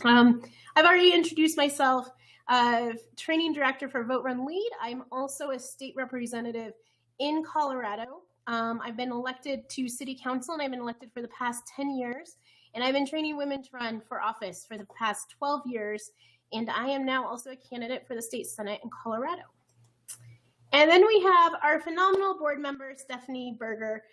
Um, I've already introduced myself, training director for Vote Run Lead. I'm also a state representative in Colorado. I've been elected to city council, and I've been elected for the past 10 years. And I've been training women to run for office for the past 12 years. And I am now also a candidate for the state senate in Colorado. And then we have our phenomenal board member, Stephanie Berger,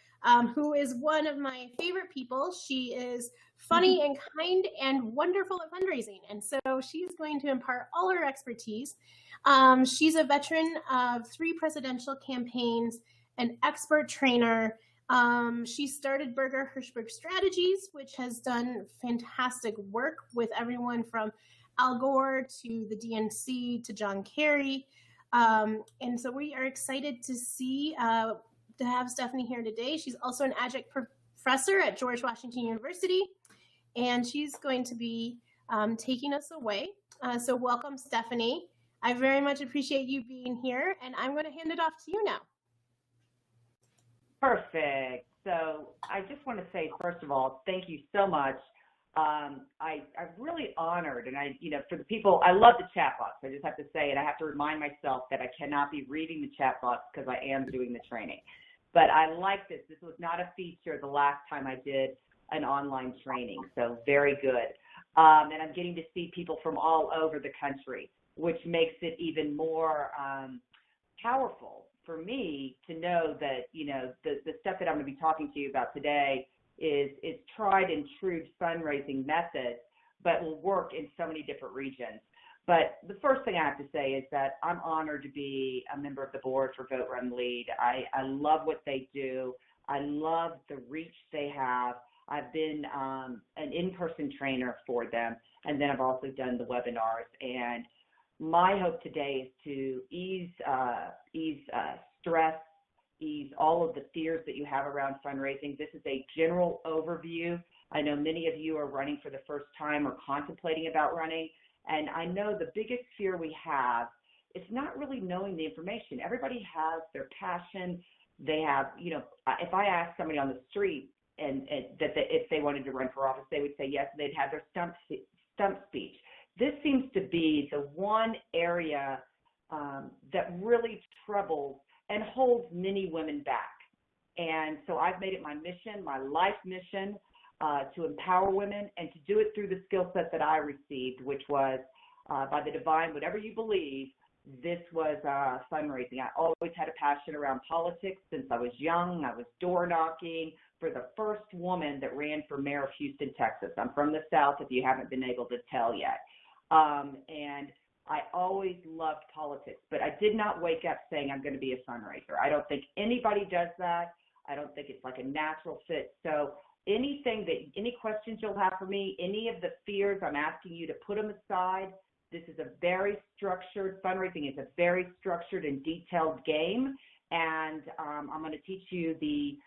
who is one of my favorite people. She is funny and kind and wonderful at fundraising. And so she's going to impart all her expertise. She's a veteran of 3 presidential campaigns, an expert trainer. She started Berger Hirschberg Strategies, which has done fantastic work with everyone from Al Gore to the DNC to John Kerry. And so we are excited to see, to have Stephanie here today. She's also an adjunct professor at George Washington University, and she's going to be taking us away. So welcome, Stephanie. I very much appreciate you being here, and I'm going to hand it off to you now. Perfect. So I just want to say, first of all, thank you so much. I'm really honored, and for the people, I love the chat box. I just have to say it. I have to remind myself that I cannot be reading the chat box because I am doing the training. But I like this. This was not a feature the last time I did an online training, so very good. And I'm getting to see people from all over the country, which makes it even more powerful for me to know that, the stuff that I'm going to be talking to you about today is tried and true fundraising methods, but will work in so many different regions. But the first thing I have to say is that I'm honored to be a member of the board for Vote Run Lead. I love what they do. I love the reach they have. I've been an in-person trainer for them, and then I've also done the webinars. And my hope today is to ease stress, ease all of the fears that you have around fundraising. This is a general overview. I know many of you are running for the first time or contemplating about running, and I know the biggest fear we have is not really knowing the information. Everybody has their passion. They have, if I ask somebody on the street and if they wanted to run for office, they would say yes, they'd have their stump speech. This seems to be the one area that really troubles and holds many women back. And so I've made it my mission, my life mission, to empower women and to do it through the skill set that I received, which was by the divine, whatever you believe, this was fundraising. I always had a passion around politics since I was young. I was door knocking for the first woman that ran for mayor of Houston, Texas. I'm from the South, if you haven't been able to tell yet. And I always loved politics, but I did not wake up saying I'm going to be a fundraiser. I don't think anybody does that. I don't think it's like a natural fit. So any questions you'll have for me, any of the fears, I'm asking you to put them aside. This is a very structured, fundraising is a very structured and detailed game. And I'm going to teach you the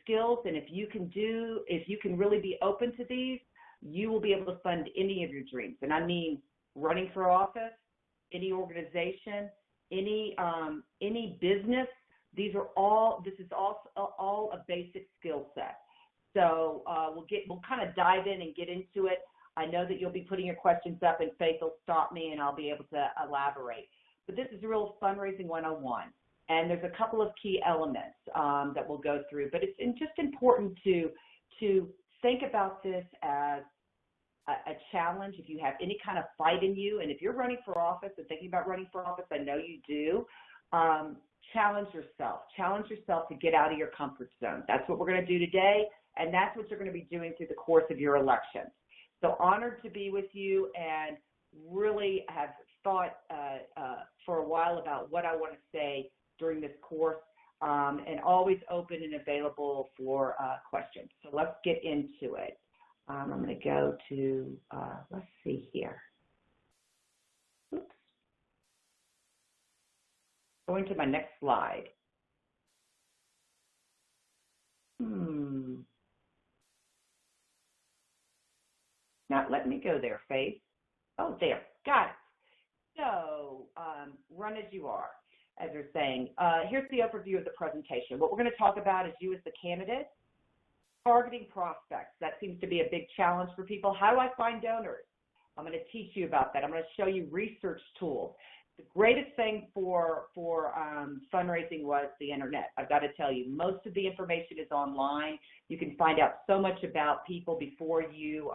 skills. And if you can really be open to these, you will be able to fund any of your dreams. And I mean, running for office, any organization, any business. This is all a basic skill set. So we'll kind of dive in and get into it. I know that you'll be putting your questions up, and Faith will stop me, and I'll be able to elaborate. But this is real fundraising 101, and there's a couple of key elements that we'll go through. But it's just important to think about this as a challenge. If you have any kind of fight in you, and if you're running for office and thinking about running for office, I know you do, challenge yourself to get out of your comfort zone. That's what we're going to do today, and that's what you're going to be doing through the course of your election. So honored to be with you, and really have thought for a while about what I want to say during this course, and always open and available for questions. So let's get into it. I'm going to go to, let's see here. Oops. Going to my next slide. Not letting me go there, Faith. Oh, there. Got it. So run as you are, as they're saying. Here's the overview of the presentation. What we're going to talk about is you as the candidate. Targeting prospects. That seems to be a big challenge for people. How do I find donors? I'm going to teach you about that. I'm going to show you research tools. The greatest thing for fundraising was the internet. I've got to tell you, most of the information is online. You can find out so much about people before you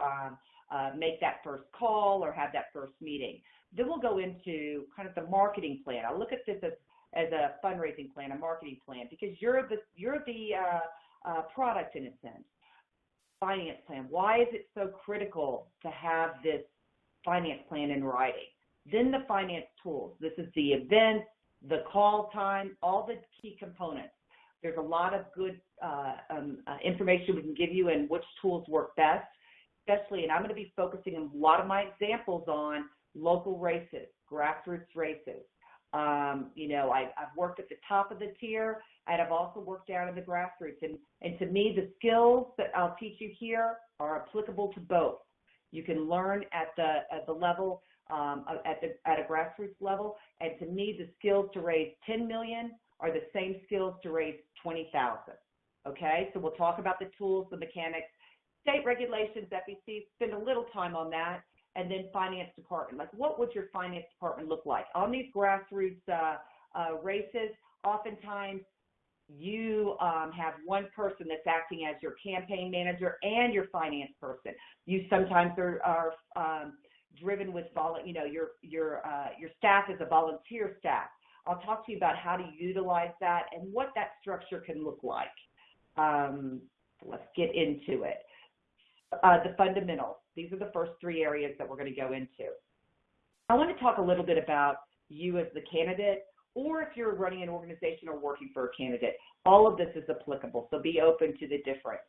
make that first call or have that first meeting. Then we'll go into kind of the marketing plan. I look at this as a fundraising plan, a marketing plan, because you're the product in a sense. Finance plan. Why is it so critical to have this finance plan in writing? Then the finance tools. This is the events, the call time, all the key components. There's a lot of good information we can give you and which tools work best, especially, and I'm going to be focusing in a lot of my examples on local races, grassroots races. I've worked at the top of the tier, and I've also worked down in the grassroots. And to me, the skills that I'll teach you here are applicable to both. You can learn at the level, at a grassroots level, and to me, the skills to raise 10 million are the same skills to raise 20,000. Okay, so we'll talk about the tools, the mechanics, state regulations, FEC. Spend a little time on that. And then finance department. Like, what would your finance department look like? On these grassroots races, oftentimes you have one person that's acting as your campaign manager and your finance person. You sometimes are driven with your staff is a volunteer staff. I'll talk to you about how to utilize that and what that structure can look like. Let's get into it. The fundamentals. These are the first three areas that we're going to go into. I want to talk a little bit about you as the candidate, or if you're running an organization or working for a candidate. All of this is applicable, so be open to the different.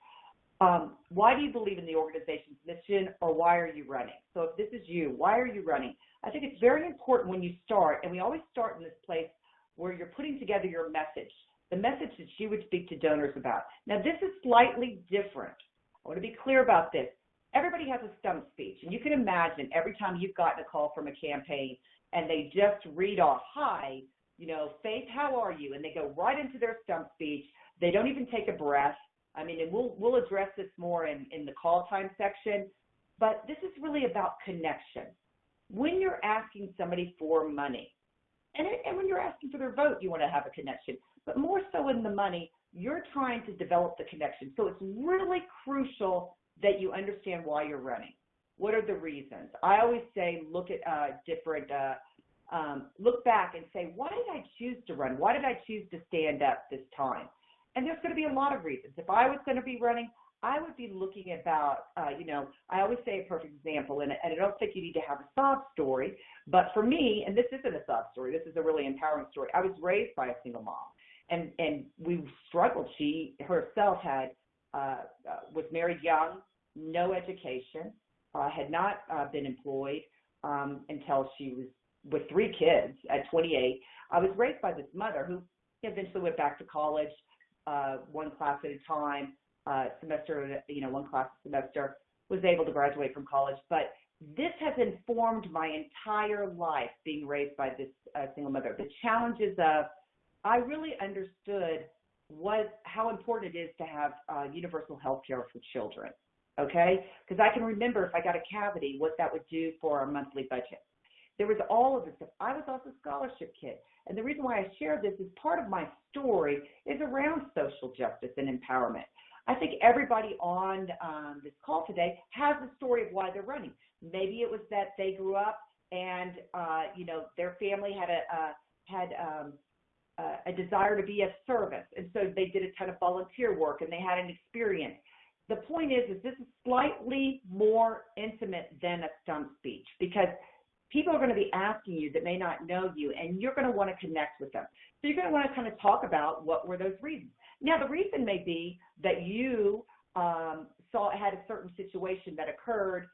Why do you believe in the organization's mission, or why are you running? So if this is you, why are you running? I think it's very important when you start, and we always start in this place where you're putting together your message, the message that you would speak to donors about. Now, this is slightly different. I want to be clear about this. Everybody has a stump speech, and you can imagine every time you've gotten a call from a campaign and they just read off, hi, Faith, how are you? And they go right into their stump speech. They don't even take a breath. I mean, and we'll address this more in the call time section, but this is really about connection. When you're asking somebody for money, and when you're asking for their vote, you want to have a connection, but more so in the money, you're trying to develop the connection. So it's really crucial that you understand why you're running. What are the reasons? I always say look at look back and say, why did I choose to run? Why did I choose to stand up this time? And there's going to be a lot of reasons. If I was going to be running, I would be looking about, I always say a perfect example, and I don't think you need to have a sob story, but for me, and this isn't a sob story, this is a really empowering story. I was raised by a single mom, and we struggled. She herself was married young, no education, had not been employed until she was with 3 kids at 28. I was raised by this mother who eventually went back to college, one class at a time, one class a semester, was able to graduate from college. But this has informed my entire life, being raised by this single mother. The challenges of, I really understood how important it is to have universal health care for children, okay? Because I can remember if I got a cavity, what that would do for our monthly budget. There was all of this stuff. I was also a scholarship kid. And the reason why I share this is part of my story is around social justice and empowerment. I think everybody on this call today has a story of why they're running. Maybe it was that they grew up and, their family had a desire to be of service. And so they did a ton of volunteer work and they had an experience. The point is this is slightly more intimate than a stump speech, because people are going to be asking you that may not know you, and you're going to want to connect with them. So you're going to want to kind of talk about what were those reasons. Now, the reason may be that you had a certain situation that occurred,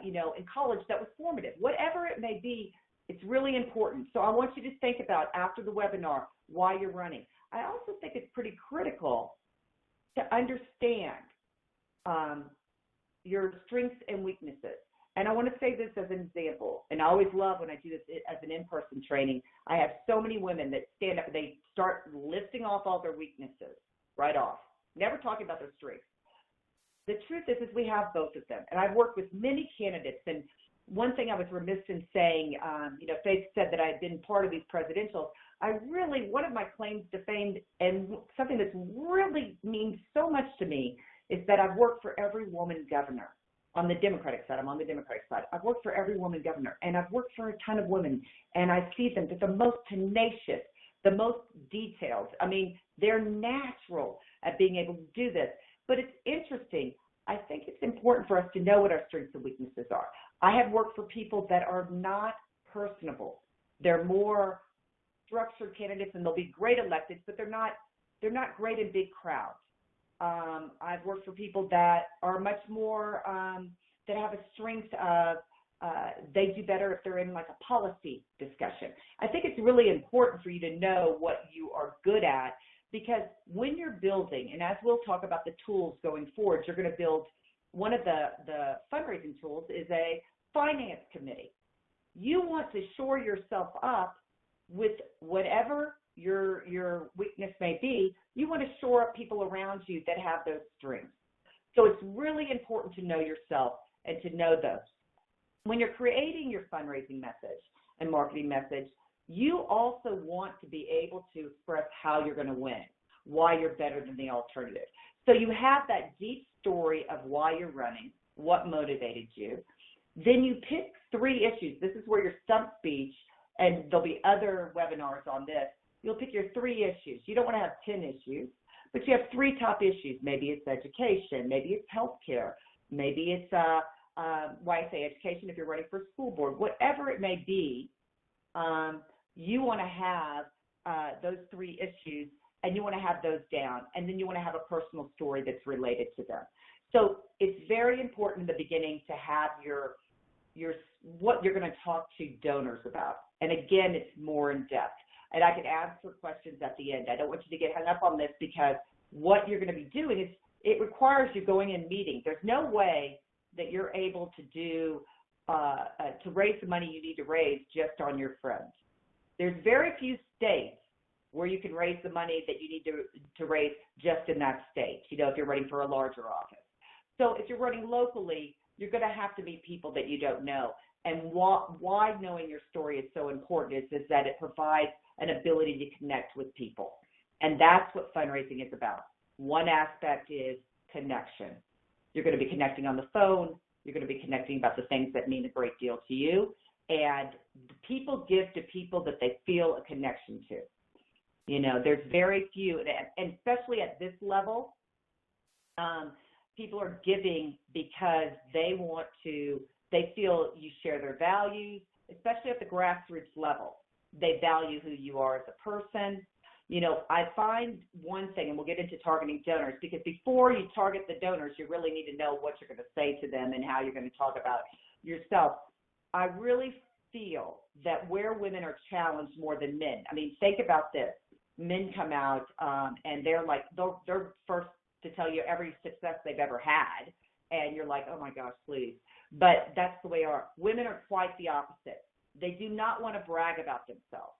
in college that was formative. Whatever it may be, it's really important. So I want you to think about, after the webinar, why you're running. I also think it's pretty critical to understand your strengths and weaknesses. And I want to say this as an example, and I always love when I do this as an in-person training. I have so many women that stand up and they start listing off all their weaknesses right off, never talking about their strengths. The truth is we have both of them. And I've worked with many candidates, and one thing I was remiss in saying, Faith said that I had been part of these presidentials. One of my claims to fame and something that really means so much to me is that I've worked for every woman governor on the Democratic side. I'm on the Democratic side. I've worked for every woman governor, and I've worked for a ton of women, and I see them. They're the most tenacious, the most detailed. I mean, they're natural at being able to do this. But it's interesting. I think it's important for us to know what our strengths and weaknesses are. I have worked for people that are not personable. They're more structured candidates, and they'll be great electeds, but they're not great in big crowds. I've worked for people that are much more, that have a strength of, they do better if they're in like a policy discussion. I think it's really important for you to know what you are good at, because when you're building, and as we'll talk about the tools going forward, you're going to build, one of the fundraising tools is a finance committee. You want to shore yourself up with whatever your weakness may be. You want to shore up people around you that have those strengths. So it's really important to know yourself and to know those. When you're creating your fundraising message and marketing message, you also want to be able to express how you're going to win, why you're better than the alternative. So you have that deep story of why you're running, what motivated you. Then you pick 3 issues. This is where your stump speech, and there'll be other webinars on this, you'll pick your 3 issues. You don't want to have 10 issues, but you have 3 top issues. Maybe it's education, maybe it's healthcare, maybe it's, why I say education if you're running for school board, whatever it may be. You want to have those 3 issues, and you want to have those down, and then you want to have a personal story that's related to them. So it's very important in the beginning to have your what you're going to talk to donors about. And again, it's more in depth. And I can answer questions at the end. I don't want you to get hung up on this, because what you're going to be doing is it requires you going in meetings. There's no way that you're able to do to raise the money you need to raise just on your friends. There's very few states where you can raise the money that you need to raise just in that state, if you're running for a larger office. So if you're running locally, you're going to have to meet people that you don't know. And why knowing your story is so important is that it provides an ability to connect with people. And that's what fundraising is about. One aspect is connection. You're going to be connecting on the phone. You're going to be connecting about the things that mean a great deal to you. And people give to people that they feel a connection to. There's very few, and especially at this level, people are giving because they feel you share their values, especially at the grassroots level. They value who you are as a person. I find one thing, and we'll get into targeting donors, because before you target the donors, you really need to know what you're going to say to them and how you're going to talk about yourself. I really feel that where women are challenged more than men, I mean, think about this. Men come out and they're first to tell you every success they've ever had, and you're like, oh my gosh, please. But that's the way they are. Women are quite the opposite. They do not want to brag about themselves.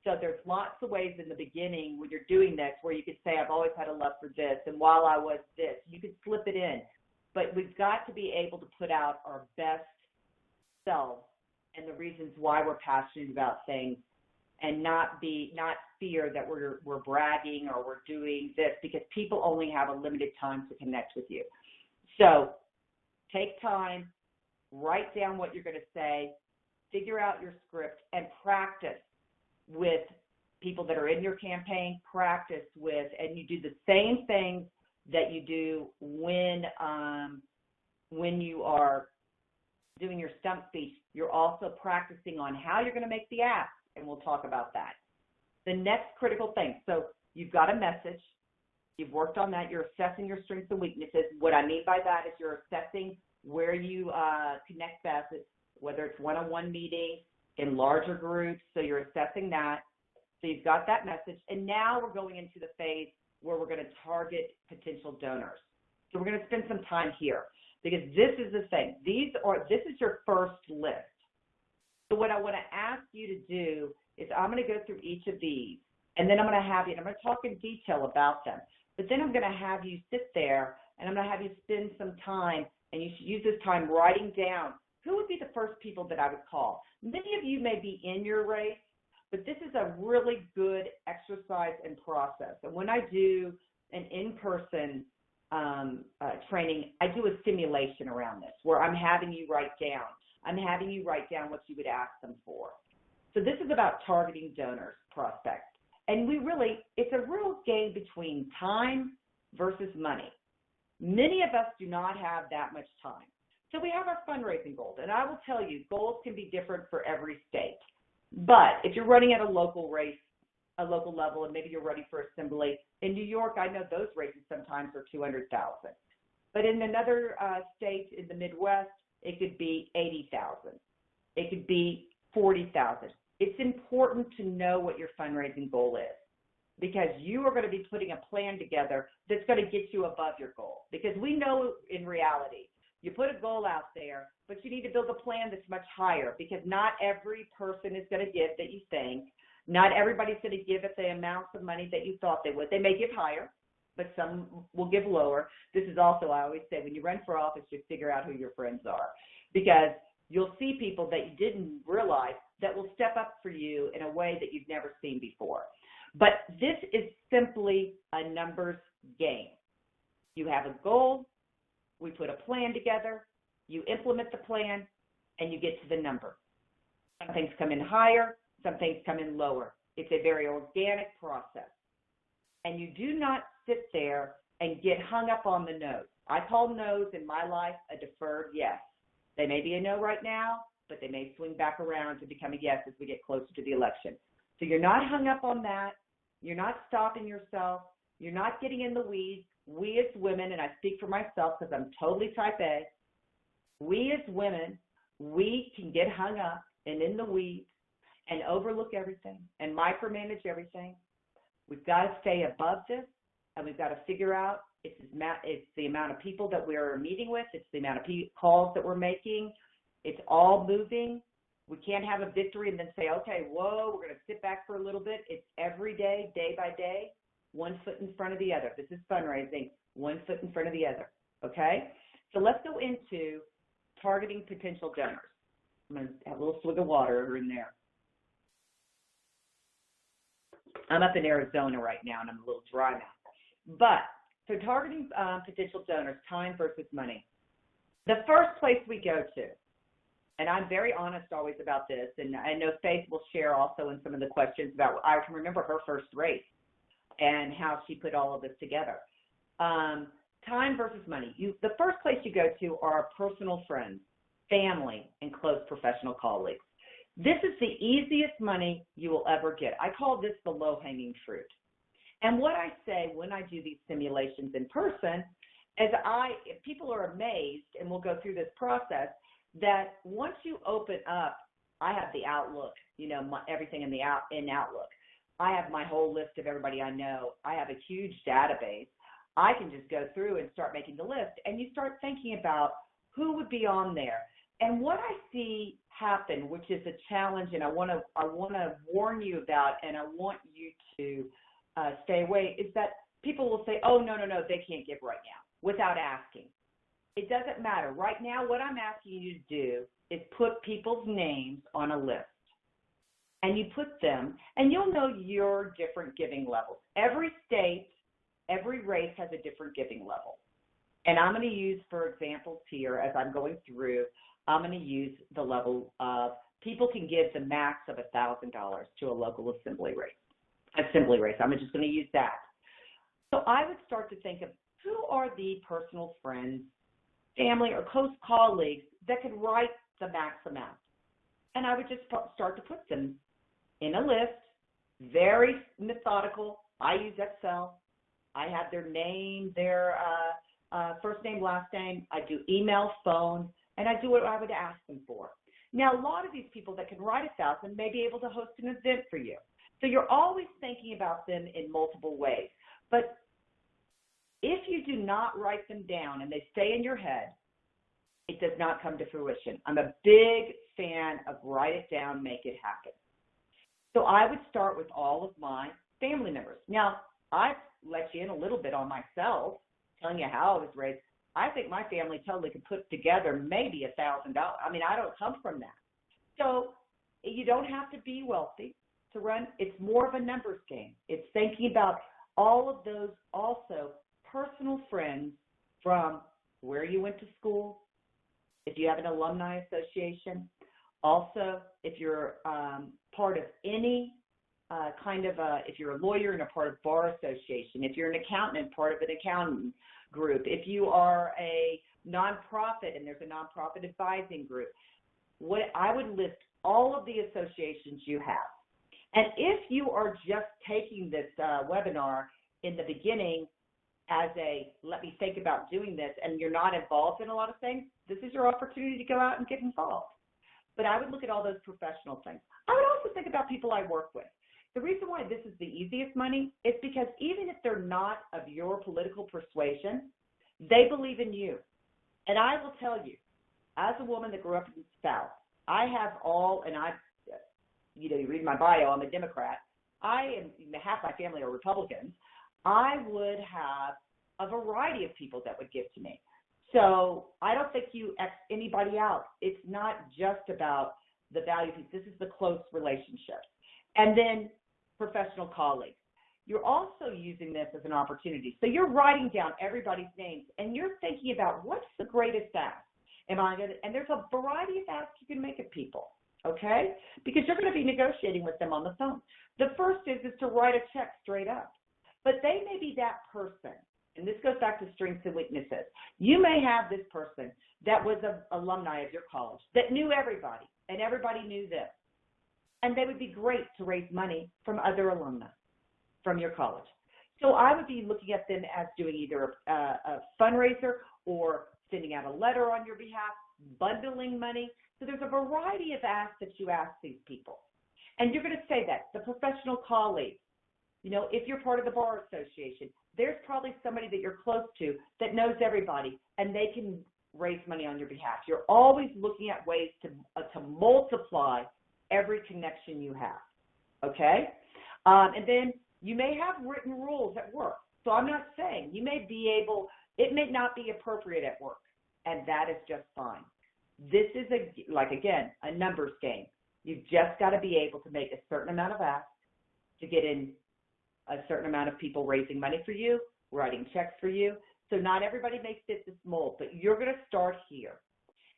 So there's lots of ways in the beginning when you're doing this where you could say, I've always had a love for this, and while I was this, you could slip it in. But we've got to be able to put out our best selves and the reasons why we're passionate about things, and not fear that we're bragging or we're doing this, because people only have a limited time to connect with you. So take time, write down what you're going to say, figure out your script, and practice with people that are in your campaign, and you do the same things that you do when you are doing your stump speech. You're also practicing on how you're going to make the ask, and we'll talk about that. The next critical thing, so you've got a message, you've worked on that, you're assessing your strengths and weaknesses. What I mean by that is you're assessing where you connect best, whether it's one-on-one meetings, in larger groups, so you're assessing that. So you've got that message, and now we're going into the phase where we're going to target potential donors. So we're going to spend some time here, because this is the thing. This is your first list. So what I want to ask you to do is I'm going to go through each of these, and then I'm going to have you, and I'm going to talk in detail about them. But then I'm going to have you sit there, and I'm going to have you spend some time, and you should use this time writing down who would be the first people that I would call? Many of you may be in your race, but this is a really good exercise and process. And when I do an in-person training, I do a simulation around this where I'm having you write down. I'm having you write down what you would ask them for. So this is about targeting donors, prospects. And it's a real game between time versus money. Many of us do not have that much time. So we have our fundraising goals. And I will tell you, goals can be different for every state. But if you're running at a local race, a local level, and maybe you're running for assembly, in New York, I know those races sometimes are 200,000. But in another state in the Midwest, it could be 80,000. It could be 40,000. It's important to know what your fundraising goal is, because you are going to be putting a plan together that's going to get you above your goal. Because we know in reality, you put a goal out there, but you need to build a plan that's much higher, because not every person is going to give that you think. Not everybody's going to give at the amounts of money that you thought they would. They may give higher, but some will give lower. This is also, I always say, when you run for office, you figure out who your friends are, because you'll see people that you didn't realize that will step up for you in a way that you've never seen before. But this is simply a numbers game. You have a goal, we put a plan together, you implement the plan, and you get to the number. Some things come in higher, some things come in lower. It's a very organic process. And you do not sit there and get hung up on the no's. I call no's in my life a deferred yes. They may be a no right now, but they may swing back around to become a yes as we get closer to the election. So you're not hung up on that. You're not stopping yourself. You're not getting in the weeds. We as women, and I speak for myself because I'm totally type A, we as women, we can get hung up and in the weeds and overlook everything and micromanage everything. We've got to stay above this, and we've got to figure out it's the amount of people that we're meeting with. It's the amount of calls that we're making. It's all moving. We can't have a victory and then say, okay, whoa, we're going to sit back for a little bit. It's every day, day by day, one foot in front of the other. This is fundraising, one foot in front of the other, okay? So let's go into targeting potential donors. I'm going to have a little swig of water over in there. I'm up in Arizona right now, and I'm a little dry now. But so targeting potential donors, time versus money. The first place we go to, and I'm very honest always about this, and I know Faith will share also in some of the questions about, I can remember her first race and how she put all of this together. Time versus money. The first place you go to are personal friends, family, and close professional colleagues. This is the easiest money you will ever get. I call this the low-hanging fruit. And what I say when I do these simulations in person is people are amazed, and we'll go through this process, that once you open up, I have the Outlook, everything in Outlook. I have my whole list of everybody I know. I have a huge database. I can just go through and start making the list, and you start thinking about who would be on there. And what I see happen, which is a challenge, and I want to warn you about, and I want you to stay away, is that people will say, oh, no, they can't give right now, without asking. It doesn't matter. Right now, what I'm asking you to do is put people's names on a list. And you put them, and you'll know your different giving levels. Every state, every race has a different giving level. And I'm going to use, for examples here, as I'm going through, I'm going to use the level of people can give the max of $1,000 to a local assembly race. I'm just going to use that. So I would start to think of who are the personal friends, family, or close colleagues that could write the max amount. And I would just start to put them in a list, very methodical. I use Excel. I have their name, their first name, last name. I do email, phone, and I do what I would ask them for. Now, a lot of these people that can write 1,000 may be able to host an event for you. So you're always thinking about them in multiple ways. But if you do not write them down and they stay in your head, it does not come to fruition. I'm a big fan of write it down, make it happen. So I would start with all of my family members. Now, I've let you in a little bit on myself, telling you how I was raised. I think my family totally could put together maybe $1,000. I mean, I don't come from that. So you don't have to be wealthy to run. It's more of a numbers game. It's thinking about all of those also personal friends from where you went to school, if you have an alumni association, also if you're part of any if you're a lawyer and a part of bar association, if you're an accountant, part of an accountant group, if you are a nonprofit and there's a nonprofit advising group, what I would list all of the associations you have. And if you are just taking this webinar in the beginning as a, let me think about doing this, and you're not involved in a lot of things, this is your opportunity to go out and get involved. But I would look at all those professional things. I would also think about people I work with. The reason why this is the easiest money is because even if they're not of your political persuasion, they believe in you. And I will tell you, as a woman that grew up in the South, I have you read my bio, I'm a Democrat. Half my family are Republicans. I would have a variety of people that would give to me. So I don't think you X anybody out. It's not just about the value piece. This is the close relationships. And then professional colleagues. You're also using this as an opportunity. So you're writing down everybody's names, and you're thinking about what's the greatest ask. And there's a variety of asks you can make of people, okay? Because you're going to be negotiating with them on the phone. The first is to write a check straight up. But they may be that person, and this goes back to strengths and weaknesses. You may have this person that was an alumni of your college that knew everybody, and everybody knew them. And they would be great to raise money from other alumni from your college. So I would be looking at them as doing either a fundraiser or sending out a letter on your behalf, bundling money. So there's a variety of asks that you ask these people. And you're going to say that. The professional colleague, if you're part of the bar association, there's probably somebody that you're close to that knows everybody, and they can raise money on your behalf. You're always looking at ways to multiply every connection you have, okay? And then you may have written rules at work. So I'm not saying it may not be appropriate at work, and that is just fine. This is, a numbers game. You've just got to be able to make a certain amount of asks to get in a certain amount of people raising money for you, writing checks for you. So not everybody may fit this mold, but you're going to start here,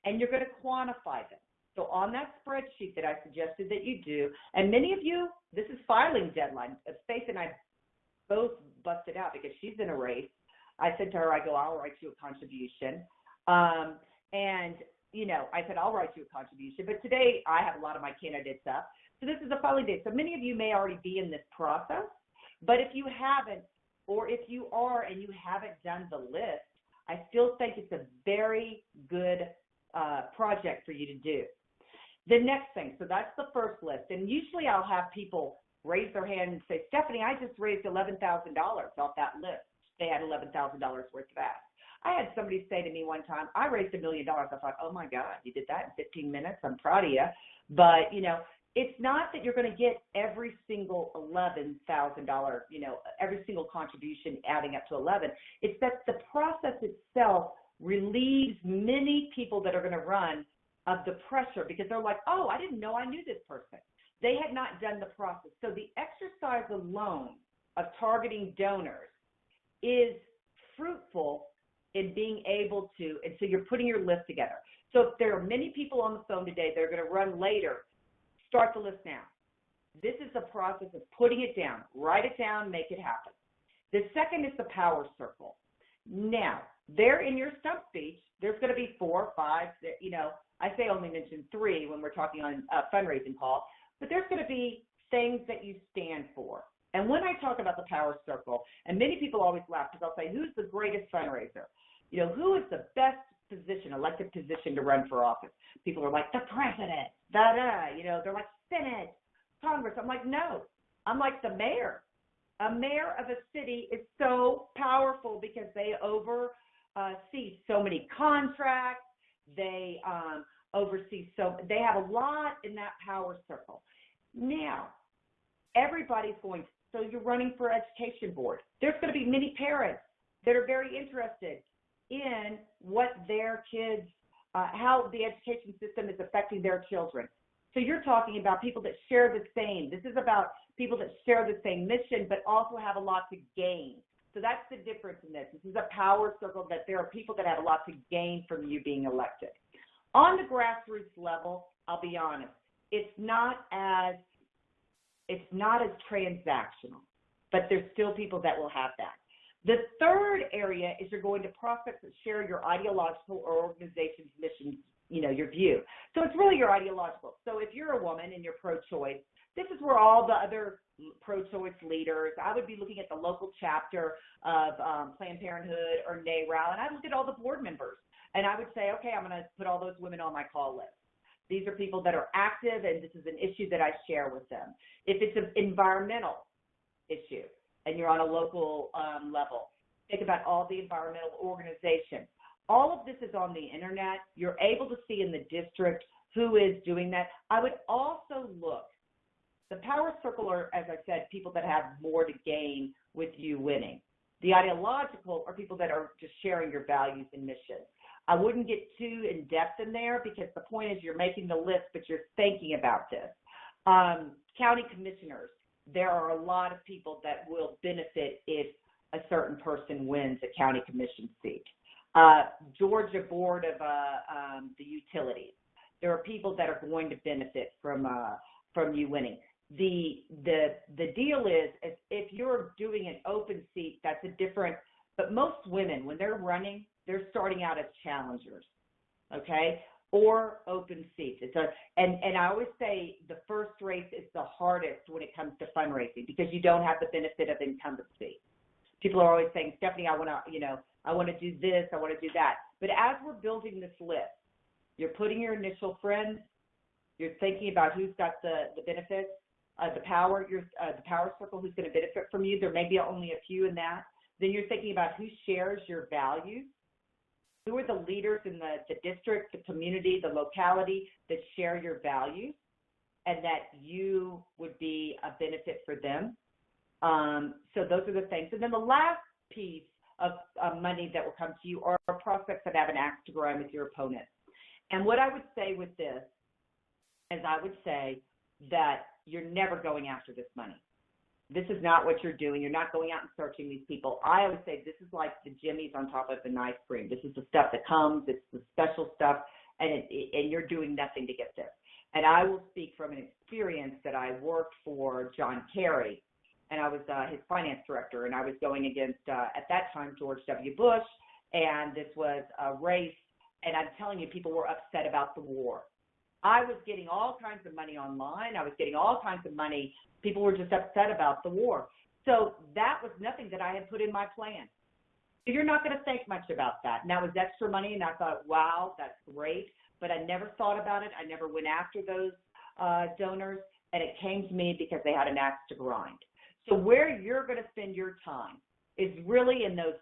and you're going to quantify them. So on that spreadsheet that I suggested that you do, and many of you, this is filing deadline. Faith and I both busted out because she's in a race. I said to her, I'll write you a contribution. I said, I'll write you a contribution. But today I have a lot of my candidates up. So this is a filing date. So many of you may already be in this process. But if you haven't, or if you are and you haven't done the list, I still think it's a very good project for you to do. The next thing, so that's the first list. And usually I'll have people raise their hand and say, Stephanie, I just raised $11,000 off that list. They had $11,000 worth of asks. I had somebody say to me one time, I raised $1 million. I thought, oh my God, you did that in 15 minutes. I'm proud of you. But, it's not that you're going to get every single $11,000, every single contribution adding up to 11. It's that the process itself relieves many people that are going to run of the pressure because they're like, oh, I didn't know I knew this person. They had not done the process. So the exercise alone of targeting donors is fruitful in being able to, and so you're putting your list together. So if there are many people on the phone today that are going to run later, start the list now. This is the process of putting it down. Write it down, make it happen. The second is the power circle. Now, there in your stump speech, there's going to be 4 or 5, I say only mention 3 when we're talking on a fundraising call, but there's going to be things that you stand for. And when I talk about the power circle, and many people always laugh because I'll say, who's the greatest fundraiser? Who is the best elected position to run for office? People are like, the president, they're like Senate, Congress. I'm like, no, I'm like the mayor. A mayor of a city is so powerful because they oversee so many contracts. They they have a lot in that power circle. Now, everybody's so you're running for education board. There's going to be many parents that are very interested in what their kids, how the education system is affecting their children. So you're talking about people that share the same. This is about people that share the same mission, but also have a lot to gain. So that's the difference in this. This is a power circle that there are people that have a lot to gain from you being elected. On the grassroots level, I'll be honest, it's not as transactional, but there's still people that will have that. The third area is you're going to prospects that share your ideological or organization's mission, your view. So it's really your ideological. So if you're a woman and you're pro-choice, this is where all the other pro-choice leaders, I would be looking at the local chapter of Planned Parenthood or NARAL, and I'd look at all the board members. And I would say, okay, I'm going to put all those women on my call list. These are people that are active, and this is an issue that I share with them. If it's an environmental issue and you're on a local level, think about all the environmental organizations. All of this is on the internet. You're able to see in the district who is doing that. I would also look. The power circle are, as I said, people that have more to gain with you winning. The ideological are people that are just sharing your values and mission. I wouldn't get too in-depth in there because the point is you're making the list, but you're thinking about this. County commissioners, there are a lot of people that will benefit if a certain person wins a county commission seat. Georgia Board of the Utilities, there are people that are going to benefit from you winning. The deal is if you're doing an open seat, that's a different, but most women, when they're running, they're starting out as challengers, okay, or open seats. And I always say the first race is the hardest when it comes to fundraising because you don't have the benefit of incumbency. People are always saying, Stephanie, I want to do this, I want to do that. But as we're building this list, you're putting your initial friends, you're thinking about who's got the benefits, the power circle, who's going to benefit from you. There may be only a few in that. Then you're thinking about who shares your values. Who are the leaders in the district, the community, the locality that share your values and that you would be a benefit for them? So those are the things. And then the last piece of money that will come to you are prospects that have an axe to grind with your opponent. And what I would say with this is I would say that you're never going after this money. This is not what you're doing. You're not going out and searching these people. I always say this is like the jimmies on top of an ice cream. This is the stuff that comes. It's the special stuff, and you're doing nothing to get this. And I will speak from an experience that I worked for John Kerry, and I was his finance director, and I was going against, at that time, George W. Bush, and this was a race, and I'm telling you, people were upset about the war. I was getting all kinds of money online. I was getting all kinds of money. People were just upset about the war. So that was nothing that I had put in my plan. So you're not going to think much about that. And that was extra money, and I thought, wow, that's great. But I never thought about it. I never went after those donors, and it came to me because they had an axe to grind. So where you're going to spend your time is really in those,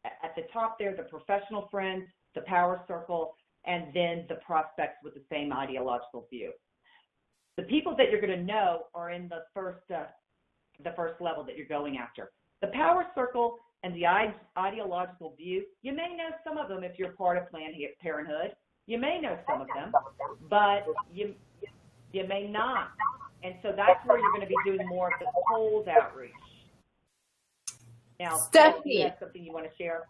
at the top there, the professional friends, the power circle, and then the prospects with the same ideological view. The people that you're going to know are in the first level that you're going after. The power circle and the ideological view, you may know some of them if you're part of Planned Parenthood. You may know some of them, but you may not. And so that's where you're going to be doing more of the cold outreach. Now, Stephanie, you have something you want to share?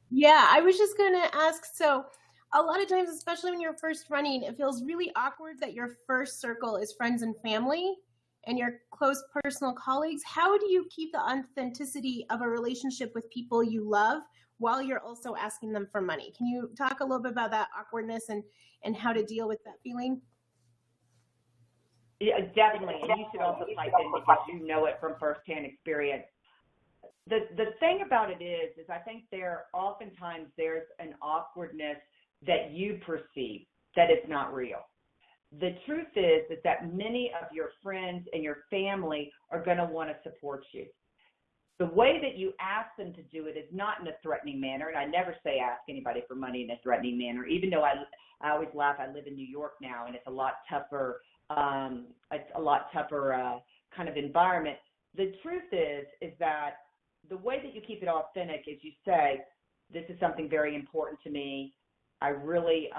Yeah, I was just going to ask, so a lot of times, especially when you're first running, it feels really awkward that your first circle is friends and family and your close personal colleagues. How do you keep the authenticity of a relationship with people you love while you're also asking them for money? Can you talk a little bit about that awkwardness and how to deal with that feeling? Yeah, definitely. And you should also pipe in because you know it from firsthand experience. The thing about it is I think oftentimes there's an awkwardness that you perceive that it's not real. The truth is that many of your friends and your family are going to want to support you. The way that you ask them to do it is not in a threatening manner, and I never say ask anybody for money in a threatening manner, even though I always laugh. I live in New York now, and it's a lot tougher. Kind of environment. The truth is that the way that you keep it authentic is you say, this is something very important to me. I really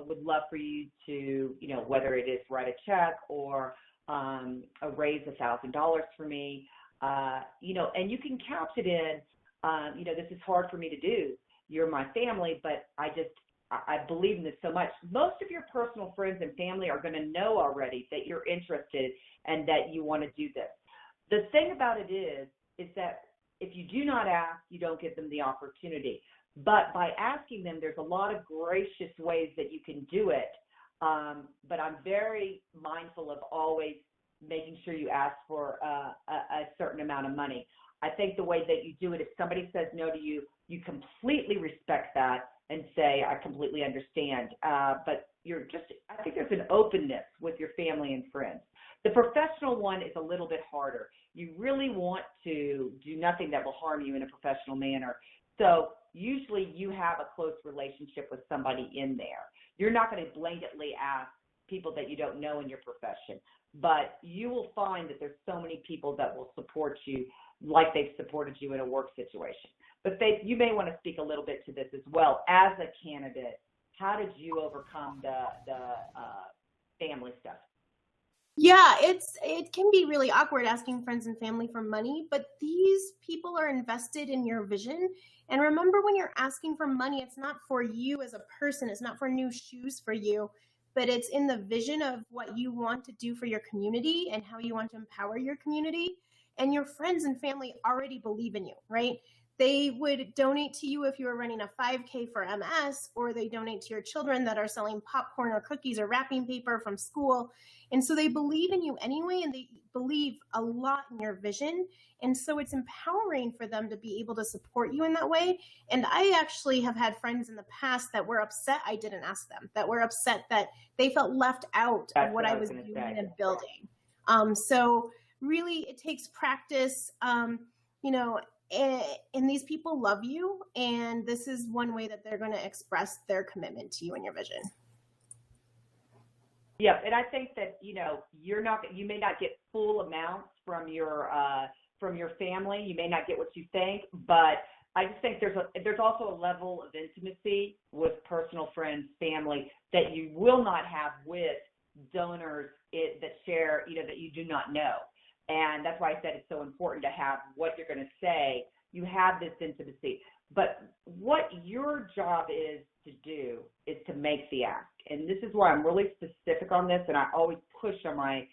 would love for you to, whether it is write a check or raise $1,000 for me, and you can couch it in, this is hard for me to do. You're my family, but I believe in this so much. Most of your personal friends and family are going to know already that you're interested and that you want to do this. The thing about it is that if you do not ask, you don't give them the opportunity. But by asking them, there's a lot of gracious ways that you can do it. But I'm very mindful of always making sure you ask for a certain amount of money. I think the way that you do it, if somebody says no to you, you completely respect that and say, I completely understand. But I think there's an openness with your family and friends. The professional one is a little bit harder. You really want to do nothing that will harm you in a professional manner. So usually you have a close relationship with somebody in there. You're not going to blanketly ask people that you don't know in your profession, but you will find that there's so many people that will support you like they've supported you in a work situation. But Faith, you may want to speak a little bit to this as well. As a candidate, how did you overcome the family stuff? Yeah, it can be really awkward asking friends and family for money, but these people are invested in your vision. And remember, when you're asking for money, it's not for you as a person, it's not for new shoes for you, but it's in the vision of what you want to do for your community and how you want to empower your community. And your friends and family already believe in you, right? They would donate to you if you were running a 5K for MS, or they donate to your children that are selling popcorn or cookies or wrapping paper from school. And so they believe in you anyway, and they believe a lot in your vision. And so it's empowering for them to be able to support you in that way. And I actually have had friends in the past that were upset I didn't ask them, that were upset that they felt left out of what I was doing and building. So really, it takes practice, and these people love you, and this is one way that they're going to express their commitment to you and your vision. Yeah, and I think that you may not get full amounts from your family. You may not get what you think, but I just think there's also a level of intimacy with personal friends, family that you will not have with donors that share, that you do not know. And that's why I said it's so important to have what you're going to say. You have this intimacy. But what your job is to do is to make the ask. And this is where I'm really specific on this, and I always push on my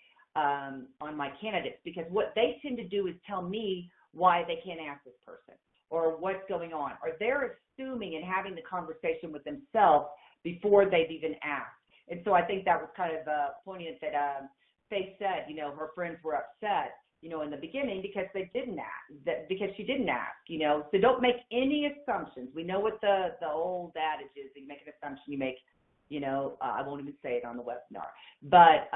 candidates, because what they tend to do is tell me why they can't ask this person or what's going on. Or they're assuming and having the conversation with themselves before they've even asked. And so I think that was kind of poignant that Faith said, her friends were upset, in the beginning because they didn't ask, because she didn't ask, So don't make any assumptions. We know what the old adage is. You make an assumption, you make, I won't even say it on the webinar. But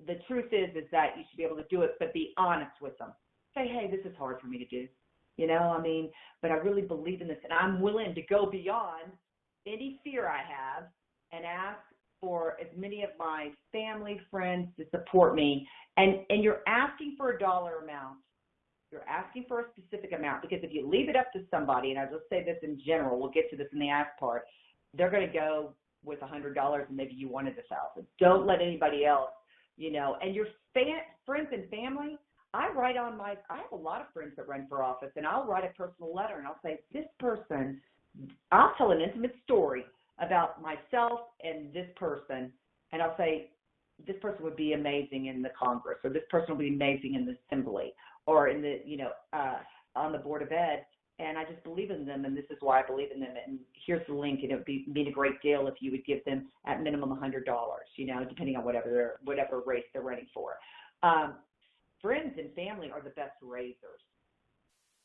the truth is that you should be able to do it, but be honest with them. Say, hey, this is hard for me to do, but I really believe in this, and I'm willing to go beyond any fear I have and ask for as many of my family, friends to support me. And you're asking for a dollar amount. You're asking for a specific amount, because if you leave it up to somebody, and I'll just say this in general, we'll get to this in the ask part, they're going to go with $100 and maybe you wanted $1,000. Don't let anybody else, and your friends and family, I have a lot of friends that run for office, and I'll write a personal letter and I'll say, this person, I'll tell an intimate story about myself and this person, and I'll say, this person would be amazing in the Congress, or this person would be amazing in the Assembly, or in the, on the Board of Ed, and I just believe in them, and this is why I believe in them, and here's the link, and it would mean a great deal if you would give them at minimum $100, depending on whatever race they're running for. Friends and family are the best raisers.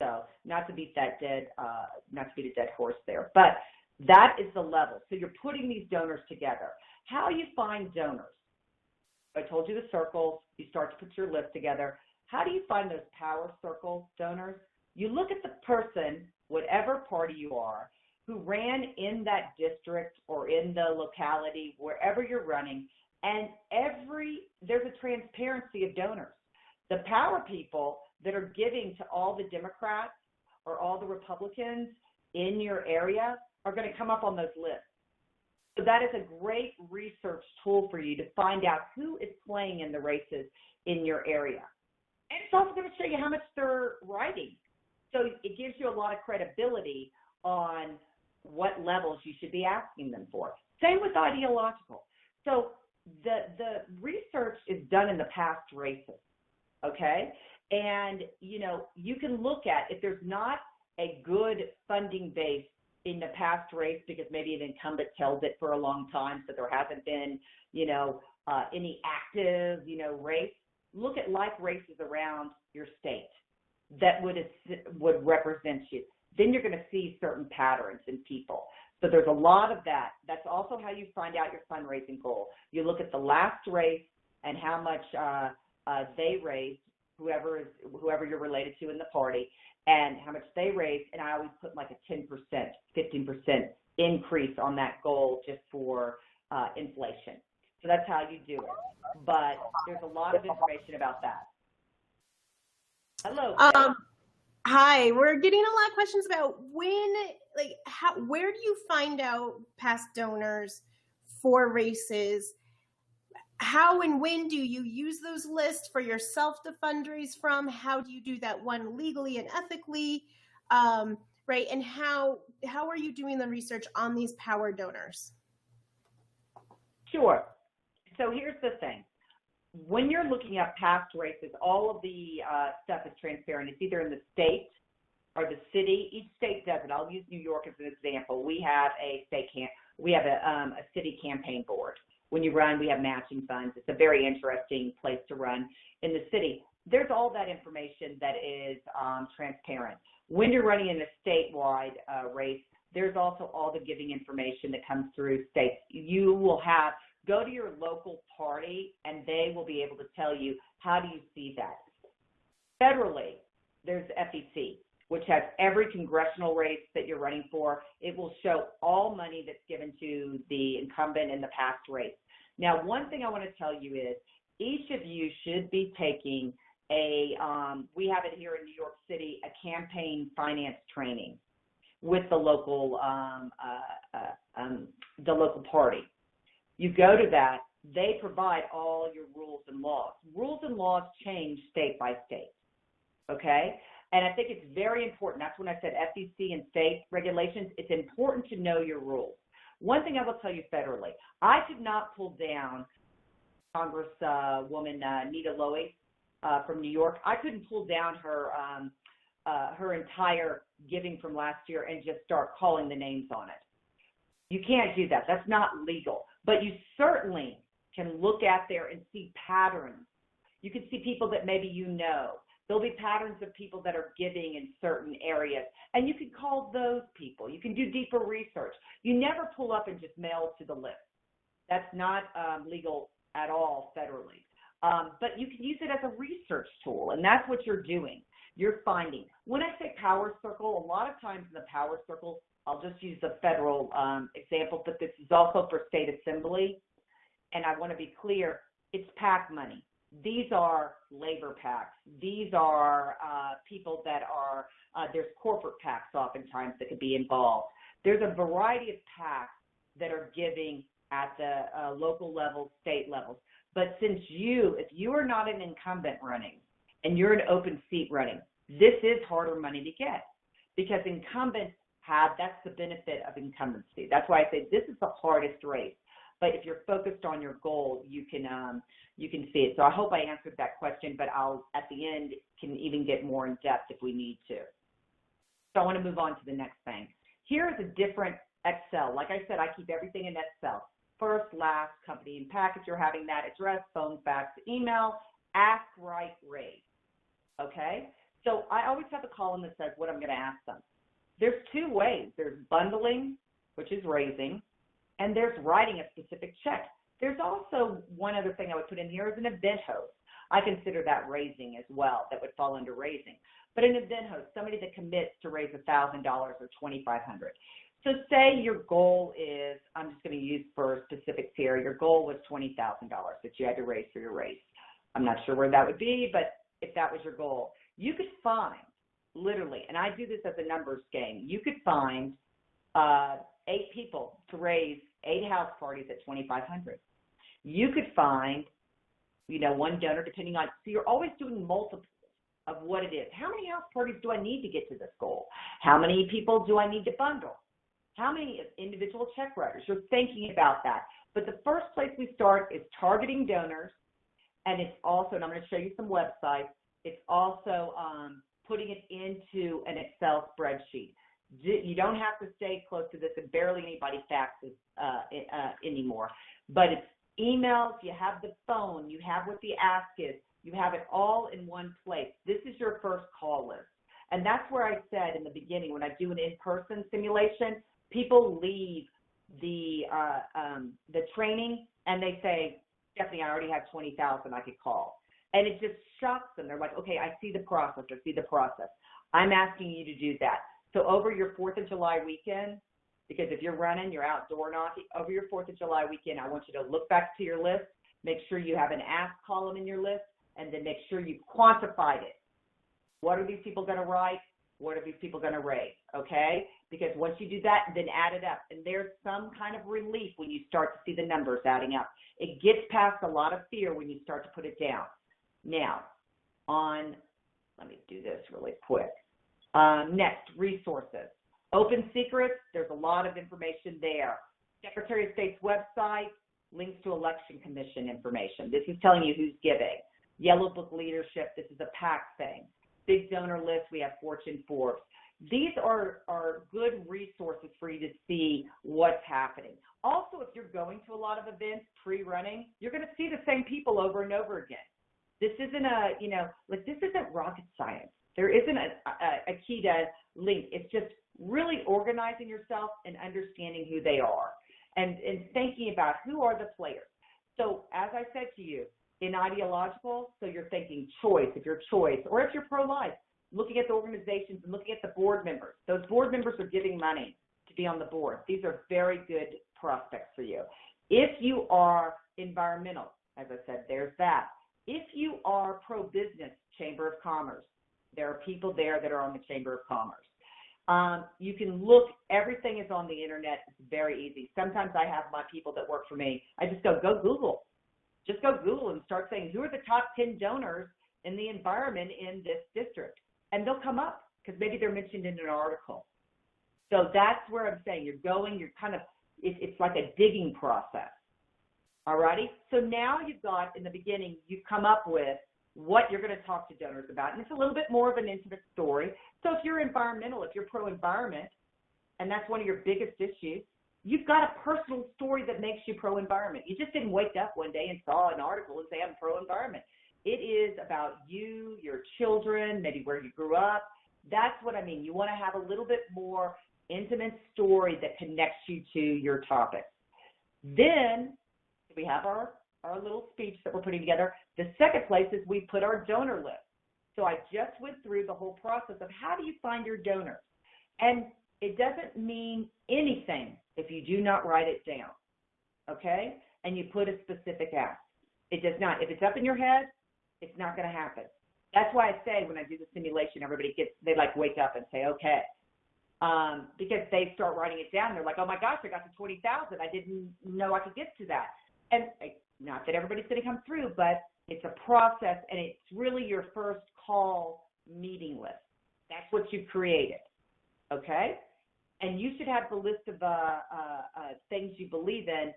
So not to beat a dead horse there, but that is the level. So you're putting these donors together. How you find donors? I told you the circles. You start to put your list together. How do you find those power circle donors? You look at the person, whatever party you are, who ran in that district or in the locality, wherever you're running, and there's a transparency of donors. The power people that are giving to all the Democrats or all the Republicans, in your area are going to come up on those lists. So that is a great research tool for you to find out who is playing in the races in your area. And it's also going to show you how much they're writing. So it gives you a lot of credibility on what levels you should be asking them for. Same with ideological. So the research is done in the past races, okay? And, you know, you can look at if there's not a good funding base in the past race because maybe an incumbent held it for a long time, so there hasn't been, you know, any active, you know, race. Look at like races around your state that would represent you. Then you're going to see certain patterns in people. So there's a lot of that. That's also how you find out your fundraising goal. You look at the last race and how much they raised, whoever you're related to in the party, and how much they raised. And I always put like a 10%, 15% increase on that goal just for inflation. So that's how you do it. But there's a lot of information about that. Hello. Hi, we're getting a lot of questions about where do you find out past donors for races? How and when do you use those lists for yourself to fundraise from? How do you do that one legally and ethically? Right, and how are you doing the research on these power donors? Sure. So here's the thing. When you're looking at past races, all of the stuff is transparent. It's either in the state or the city. Each state does it. I'll use New York as an example. We have a city campaign board. When you run, we have matching funds. It's a very interesting place to run in the city. There's all that information that is transparent. When you're running in a statewide race, there's also all the giving information that comes through states. You will go to your local party, and they will be able to tell you, how do you see that? Federally, there's FEC, which has every congressional race that you're running for. It will show all money that's given to the incumbent in the past race. Now, one thing I want to tell you is each of you should be taking we have it here in New York City, a campaign finance training with the local party. You go to that, they provide all your rules and laws. Rules and laws change state by state, okay? And I think it's very important. That's when I said FEC and state regulations. It's important to know your rules. One thing I will tell you federally, I could not pull down Congresswoman Nita Lowey from New York. I couldn't pull down her entire giving from last year and just start calling the names on it. You can't do that. That's not legal. But you certainly can look at there and see patterns. You can see people that maybe you know. There'll be patterns of people that are giving in certain areas, and you can call those people. You can do deeper research. You never pull up and just mail to the list. That's not legal at all federally. But you can use it as a research tool, and that's what you're doing. You're finding. When I say power circle, a lot of times in the power circle, I'll just use the federal example, but this is also for state assembly. And I want to be clear, it's PAC money. These are labor PACs. These are people that are, there's corporate PACs oftentimes that could be involved. There's a variety of PACs that are giving at the local level, state levels. But if you are not an incumbent running and you're an open seat running, this is harder money to get because incumbents that's the benefit of incumbency. That's why I say this is the hardest race. But if you're focused on your goal, you can see it. So I hope I answered that question, but I'll, at the end, can even get more in depth if we need to. So I want to move on to the next thing. Here is a different Excel. Like I said, I keep everything in Excel. First, last, company and package, you're having that address, phone, fax, email, ask, write, raise. Okay? So I always have a column that says what I'm going to ask them. There's two ways. There's bundling, which is raising, and there's writing a specific check. There's also one other thing I would put in here is an event host. I consider that raising as well. That would fall under raising. But an event host, somebody that commits to raise $1,000 or $2,500. So say your goal is, I'm just going to use for specifics here, your goal was $20,000 that you had to raise for your race. I'm not sure where that would be, but if that was your goal, you could find literally, and I do this as a numbers game, you could find 8 people to raise 8 house parties at $2,500. You could find, one donor depending on, so you're always doing multiples of what it is. How many house parties do I need to get to this goal? How many people do I need to bundle? How many individual check writers? You're thinking about that. But the first place we start is targeting donors, and it's also, and I'm going to show you some websites, it's also putting it into an Excel spreadsheet. You don't have to stay close to this, and barely anybody faxes anymore. But it's emails, you have the phone, you have what the ask is, you have it all in one place. This is your first call list. And that's where I said in the beginning, when I do an in-person simulation, people leave the training and they say, Stephanie, I already have 20,000 I could call. And it just shocks them. They're like, okay, I see the process. I'm asking you to do that. So over your 4th of July weekend, because if you're running, you're outdoor knocking, over your 4th of July weekend, I want you to look back to your list, make sure you have an ask column in your list, and then make sure you quantified it. What are these people going to write? What are these people going to raise? Okay? Because once you do that, then add it up. And there's some kind of relief when you start to see the numbers adding up. It gets past a lot of fear when you start to put it down. Now, let me do this really quick. Next, resources. Open Secrets, there's a lot of information there. Secretary of State's website, links to Election Commission information. This is telling you who's giving. Yellow Book Leadership, this is a PAC thing. Big donor list, we have Fortune Forbes. These are good resources for you to see what's happening. Also, if you're going to a lot of events pre-running, you're going to see the same people over and over again. This isn't this isn't rocket science. There isn't a key to link. It's just really organizing yourself and understanding who they are and thinking about who are the players. So as I said to you, in ideological, so you're thinking choice, if you're choice, or if you're pro-life, looking at the organizations and looking at the board members. Those board members are giving money to be on the board. These are very good prospects for you. If you are environmental, as I said, there's that. If you are pro-business, Chamber of Commerce, there are people there that are on the Chamber of Commerce. You can look, everything is on the internet. It's very easy. Sometimes I have my people that work for me, I just go Google. Just go Google and start saying, who are the top 10 donors in the environment in this district? And they'll come up because maybe they're mentioned in an article. So that's where I'm saying you're kind of, it's like a digging process. All righty? So now you've got, in the beginning, you've come up with what you're going to talk to donors about. And it's a little bit more of an intimate story. So if you're environmental, if you're pro-environment, and that's one of your biggest issues, you've got a personal story that makes you pro-environment. You just didn't wake up one day and saw an article and say, I'm pro-environment. It is about you, your children, maybe where you grew up. That's what I mean. You want to have a little bit more intimate story that connects you to your topic. Then we have our little speech that we're putting together. The second place is we put our donor list. So I just went through the whole process of how do you find your donors. And it doesn't mean anything if you do not write it down, okay? And you put a specific ask. It does not. If it's up in your head, it's not going to happen. That's why I say when I do the simulation, they wake up and say, okay. Because they start writing it down. They're like, oh my gosh, I got to 20,000. I didn't know I could get to that. And not that everybody's going to come through, but it's a process, and it's really your first call meeting list. That's what you've created, okay? And you should have the list of things you believe in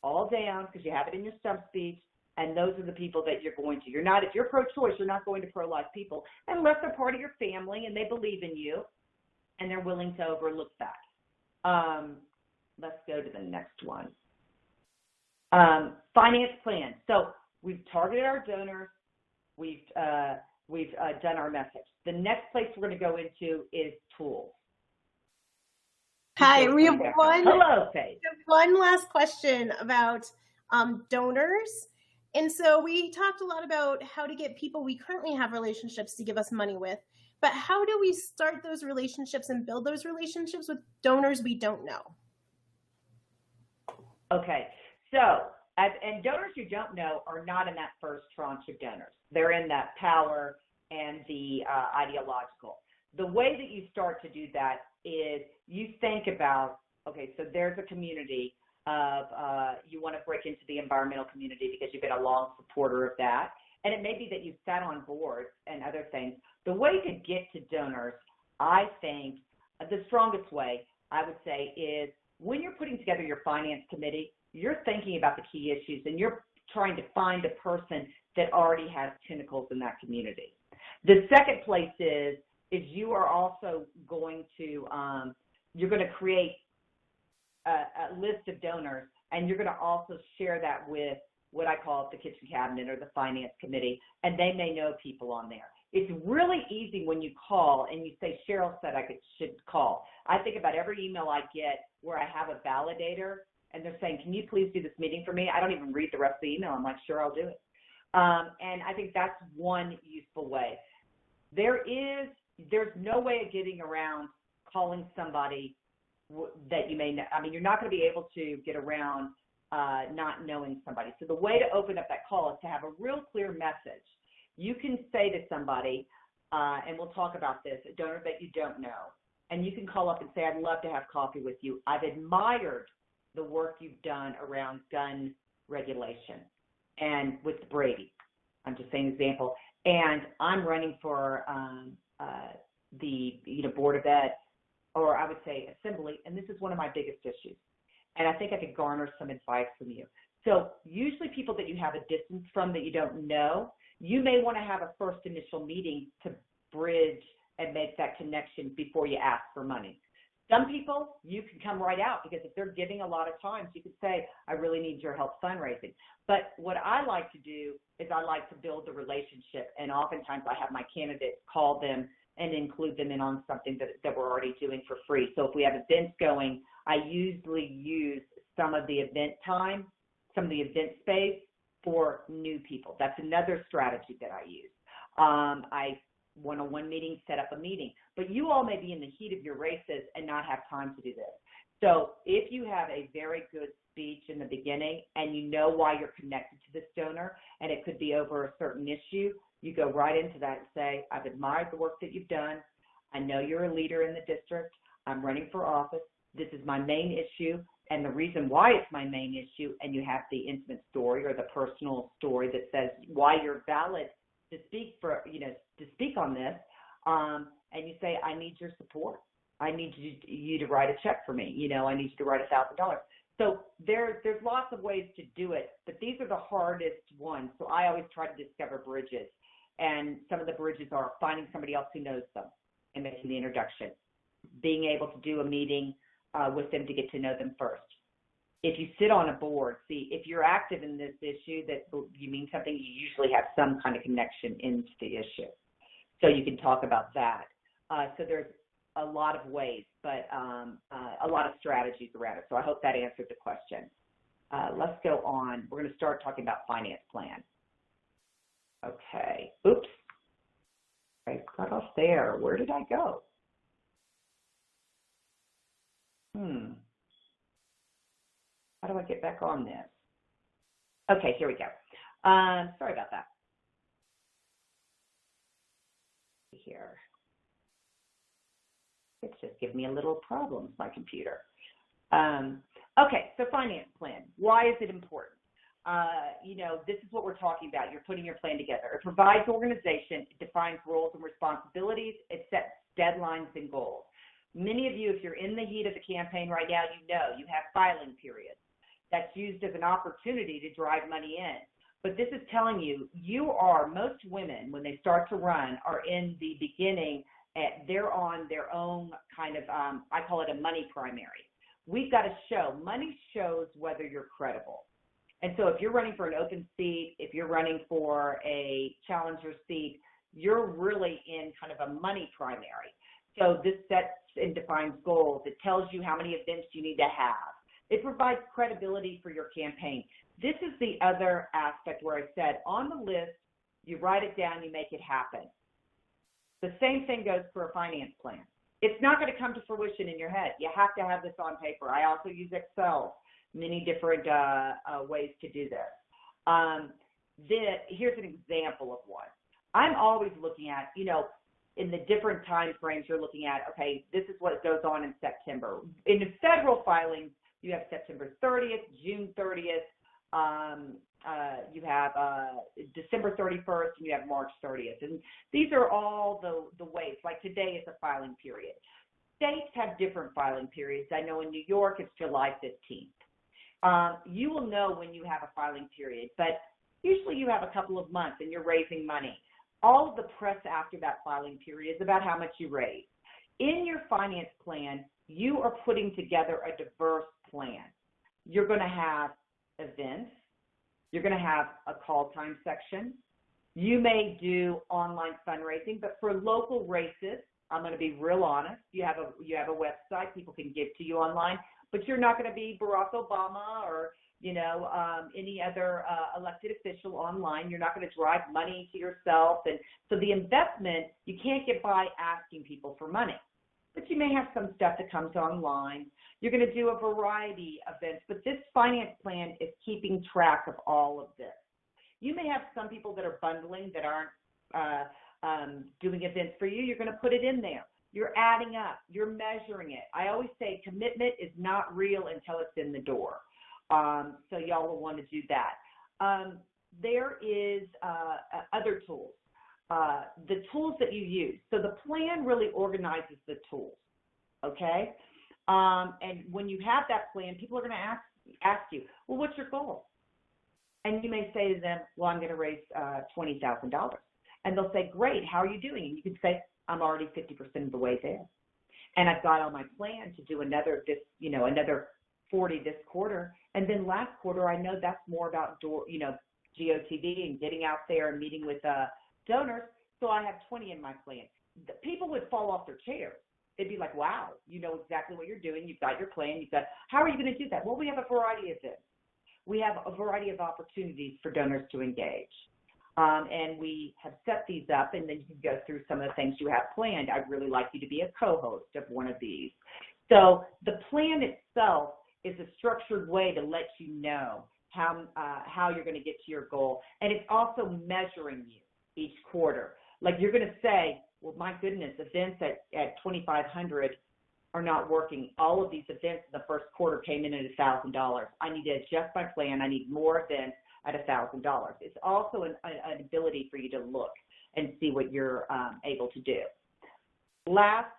all down because you have it in your stump speech, and those are the people that you're going to. If you're pro-choice, you're not going to pro-life people unless they're part of your family and they believe in you and they're willing to overlook that. Let's go to the next one. Finance plan. So we've targeted our donors. We've done our message. The next place we're going to go into is tools. Hi, we have one last question about donors. And so we talked a lot about how to get people we currently have relationships to give us money with, but how do we start those relationships and build those relationships with donors we don't know? Okay, so, and donors you don't know are not in that first tranche of donors. They're in that power and the ideological. the way that you start to do that is you think about, okay, so there's a community of, you want to break into the environmental community because you've been a long supporter of that. And it may be that you've sat on boards and other things. The way to get to donors, I think, the strongest way, I would say, is when you're putting together your finance committee, you're thinking about the key issues and you're trying to find a person that already has tentacles in that community. The second place is you are also going to, you're going to create a list of donors, and you're going to also share that with what I call the kitchen cabinet or the finance committee, and they may know people on there. It's really easy when you call and you say, Cheryl said I should call. I think about every email I get where I have a validator, and they're saying, can you please do this meeting for me? I don't even read the rest of the email. I'm like, sure, I'll do it. And I think that's one useful way. There's no way of getting around calling somebody that you may know. I mean, you're not going to be able to get around not knowing somebody. So the way to open up that call is to have a real clear message. You can say to somebody, and we'll talk about this, a donor that you don't know, and you can call up and say, I'd love to have coffee with you. I've admired the work you've done around gun regulation and with Brady. I'm just saying an example. And I'm running for the Board of Ed, or I would say Assembly, and this is one of my biggest issues. And I think I could garner some advice from you. So usually people that you have a distance from that you don't know, you may want to have a first initial meeting to bridge and make that connection before you ask for money. Some people, you can come right out because if they're giving a lot of times, you can say, I really need your help fundraising. But what I like to do is I like to build the relationship, and oftentimes I have my candidates call them and include them in on something that we're already doing for free. So if we have events going, I usually use some of the event time, some of the event space for new people. That's another strategy that I use. I one-on-one meeting, set up a meeting. But you all may be in the heat of your races and not have time to do this. So if you have a very good speech in the beginning and you know why you're connected to this donor, and it could be over a certain issue, you go right into that and say, I've admired the work that you've done. I know you're a leader in the district. I'm running for office. This is my main issue, and the reason why it's my main issue, and you have the intimate story or the personal story that says why you're valid to speak to speak on this, and you say, I need your support. I need you to write a check for me. I need you to write $1,000. So there's lots of ways to do it, but these are the hardest ones. So I always try to discover bridges, and some of the bridges are finding somebody else who knows them and making the introduction, being able to do a meeting with them to get to know them first. If you sit on a board, if you're active in this issue that you mean something, you usually have some kind of connection into the issue. So you can talk about that. So there's a lot of ways, but a lot of strategies around it. So I hope that answered the question. Let's go on. We're going to start talking about finance plan. Okay. Oops. I got off there. Where did I go? How do I get back on this? Okay, here we go. Sorry about that. Here. It's just giving me a little problems, my computer. Okay, so finance plan. Why is it important? This is what we're talking about. You're putting your plan together. It provides organization. It defines roles and responsibilities. It sets deadlines and goals. Many of you, if you're in the heat of the campaign right now, you have filing periods. That's used as an opportunity to drive money in. But this is telling you, most women, when they start to run, are in the beginning, they're on their own kind of, I call it a money primary. We've got to show, money shows whether you're credible. And so if you're running for an open seat, if you're running for a challenger seat, you're really in kind of a money primary. So this sets and defines goals. It tells you how many events you need to have. It provides credibility for your campaign. This is the other aspect where I said, on the list, you write it down, you make it happen. The same thing goes for a finance plan. It's not going to come to fruition in your head. You have to have this on paper. I also use Excel, many different ways to do this. Here's an example of one. I'm always looking at, in the different time frames you're looking at, okay, this is what goes on in September. In the federal filings, you have September 30th, June 30th, you have December 31st, and you have March 30th. And these are all the ways. Like today is a filing period. States have different filing periods. I know in New York it's July 15th. You will know when you have a filing period, but usually you have a couple of months and you're raising money. All of the press after that filing period is about how much you raise. In your finance plan, you are putting together a diverse plan. You're going to have events. You're going to have a call time section. You may do online fundraising, but for local races, I'm going to be real honest. You have a website. People can give to you online, but you're not going to be Barack Obama or any other elected official online. You're not going to drive money to yourself. And so the investment, you can't get by asking people for money. But you may have some stuff that comes online. You're going to do a variety of events, but this finance plan is keeping track of all of this. You may have some people that are bundling that aren't doing events for you. You're going to put it in there. You're adding up. You're measuring it. I always say commitment is not real until it's in the door. So y'all will want to do that. There is other tools, the tools that you use. So the plan really organizes the tools, okay? And when you have that plan, people are going to ask you, well, what's your goal? And you may say to them, well, I'm going to raise $20,000. And they'll say, great, how are you doing? And you can say, I'm already 50% of the way there. And I've got on my plan to do another 40 this quarter. And then last quarter, I know that's more about, GOTV and getting out there and meeting with donors. So I have 20 in my plan. The people would fall off their chairs. They'd be like, wow, you know exactly what you're doing. You've got your plan. How are you going to do that? Well, we have a variety of this. We have a variety of opportunities for donors to engage. And we have set these up, and then you can go through some of the things you have planned. I'd really like you to be a co-host of one of these. So the plan itself is a structured way to let you know how you're going to get to your goal. And it's also measuring you each quarter. Like you're going to say, well, my goodness, events at 2,500 are not working. All of these events in the first quarter came in at $1,000. I need to adjust my plan. I need more events at $1,000. It's also an ability for you to look and see what you're able to do. Last,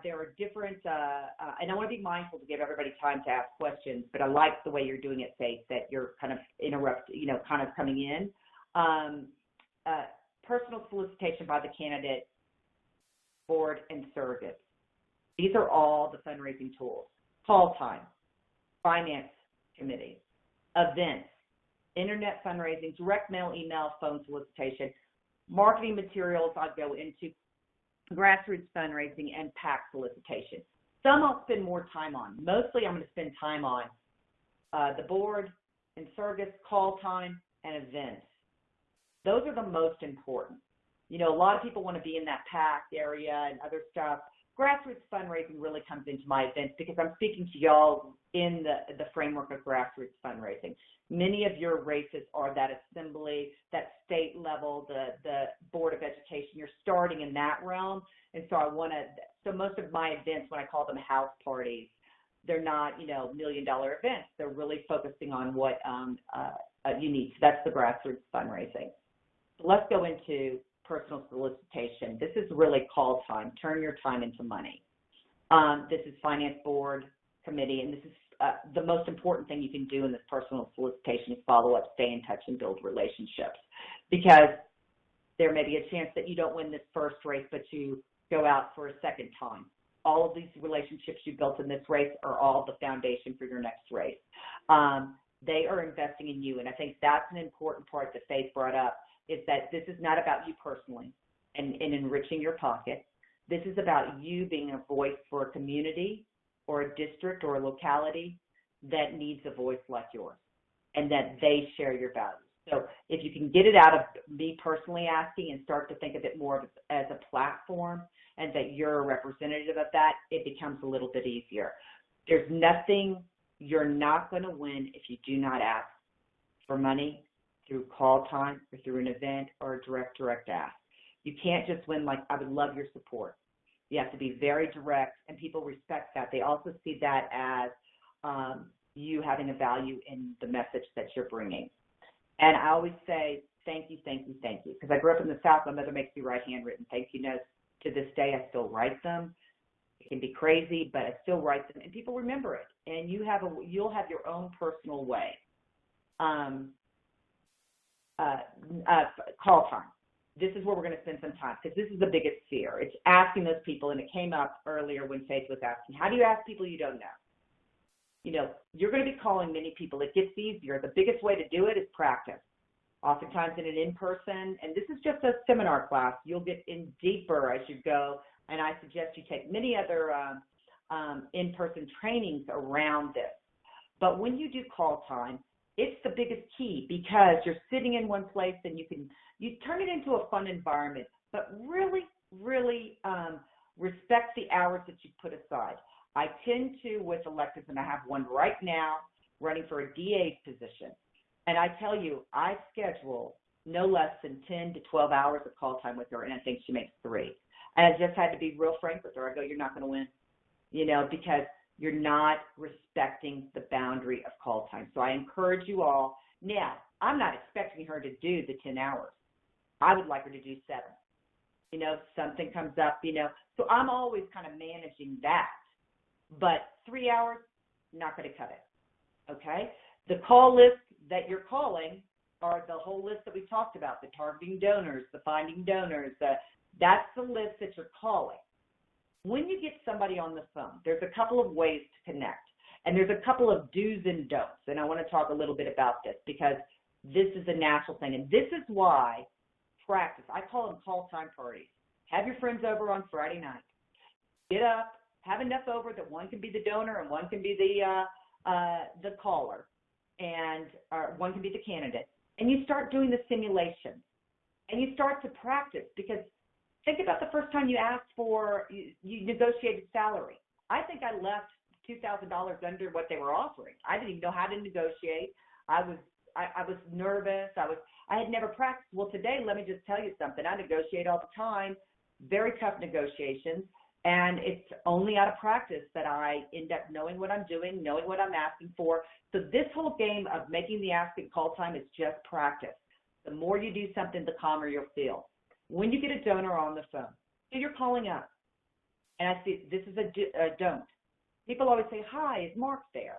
there are different, and I want to be mindful to give everybody time to ask questions, but I like the way you're doing it, Faith, that you're kind of kind of coming in. Personal solicitation by the candidate, board, and surrogate. These are all the fundraising tools. Call time, finance committee, events, internet fundraising, direct mail, email, phone solicitation, marketing materials I'll go into, grassroots fundraising, and PAC solicitation. Some I'll spend more time on. Mostly I'm going to spend time on the board and surrogates, call time, and events. Those are the most important. A lot of people want to be in that PAC area and other stuff. Grassroots fundraising really comes into my events because I'm speaking to y'all in the framework of grassroots fundraising. Many of your races are that assembly, that state level, the Board of Education. You're starting in that realm. And so so most of my events, when I call them house parties, they're not, $1 million events. They're really focusing on what you need. So that's the grassroots fundraising. So let's go into personal solicitation. This is really call time. Turn your time into money. This is finance board committee, and this is the most important thing you can do in this personal solicitation is follow up, stay in touch, and build relationships, because there may be a chance that you don't win this first race, but you go out for a second time. All of these relationships you built in this race are all the foundation for your next race. They are investing in you, and I think that's an important part that Faith brought up, is that this is not about you personally and enriching your pocket. This is about you being a voice for a community or a district or a locality that needs a voice like yours and that they share your values. So if you can get it out of me personally asking and start to think of it more as a platform and that you're a representative of that, it becomes a little bit easier. There's nothing you're not going to win if you do not ask for money through call time or through an event or a direct ask. You can't just win like, I would love your support. You have to be very direct, and people respect that. They also see that as you having a value in the message that you're bringing. And I always say, thank you, thank you, thank you. Because I grew up in the South, my mother makes me write handwritten thank you notes. To this day, I still write them. It can be crazy, but I still write them, and people remember it. And you'll have your own personal way. Call time. This is where we're going to spend some time, because this is the biggest fear. It's asking those people, and it came up earlier when Faith was asking, how do you ask people you don't know? You know, you're going to be calling many people. It gets easier. The biggest way to do it is practice. Oftentimes in an in-person, and this is just a seminar class, you'll get in deeper as you go, and I suggest you take many other in-person trainings around this. But when you do call time, it's the biggest key, because you're sitting in one place and you turn it into a fun environment, but really, really respect the hours that you put aside. I tend to, with electives, and I have one right now running for a DA's position, and I tell you, I schedule no less than 10 to 12 hours of call time with her, and I think she makes 3. And I just had to be real frank with her. I go, you're not going to win, because you're not respecting the boundary of call time. So I encourage you all. Now, I'm not expecting her to do the 10 hours. I would like her to do 7. Something comes up, So I'm always kind of managing that. But 3 hours, not going to cut it, okay? The call list that you're calling are the whole list that we talked about, the targeting donors, the finding donors. That's the list that you're calling. When you get somebody on the phone, there's a couple of ways to connect, and there's a couple of do's and don'ts, and I want to talk a little bit about this, because this is a natural thing, and this is why practice. I call them call time parties. Have your friends over on Friday night. Get up, have enough over that one can be the donor and one can be the caller, and one can be the candidate, and you start doing the simulation, and you start to practice, because think about the first time you asked for, you negotiated salary. I think I left $2,000 under what they were offering. I didn't even know how to negotiate. I was nervous. I had never practiced. Well, today, let me just tell you something. I negotiate all the time, very tough negotiations, and it's only out of practice that I end up knowing what I'm doing, knowing what I'm asking for. So this whole game of making the ask and call time is just practice. The more you do something, the calmer you'll feel. When you get a donor on the phone, so you're calling up, and I see this is a don't. People always say, hi, is Mark there?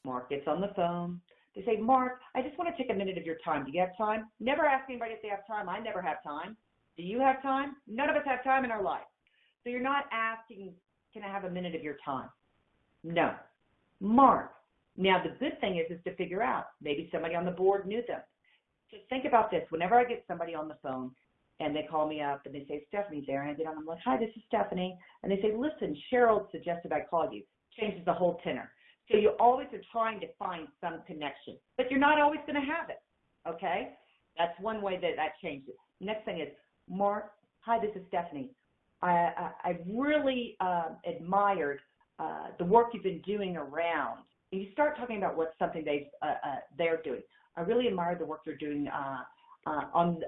Mark gets on the phone. They say, Mark, I just want to take a minute of your time. Do you have time? Never ask anybody if they have time. I never have time. Do you have time? None of us have time in our life. So you're not asking, can I have a minute of your time? No. Mark. Now, the good thing is to figure out, maybe somebody on the board knew them. So think about this. Whenever I get somebody on the phone, and they call me up and they say, Stephanie's there. And I get on, I'm like, hi, this is Stephanie. And they say, listen, Cheryl suggested I call you. Changes the whole tenor. So you always are trying to find some connection, but you're not always going to have it, okay? That's one way that changes. Next thing is, Mark, hi, this is Stephanie. I really admired the work you've been doing around. And you start talking about what's something they're doing. I really admire the work you're doing on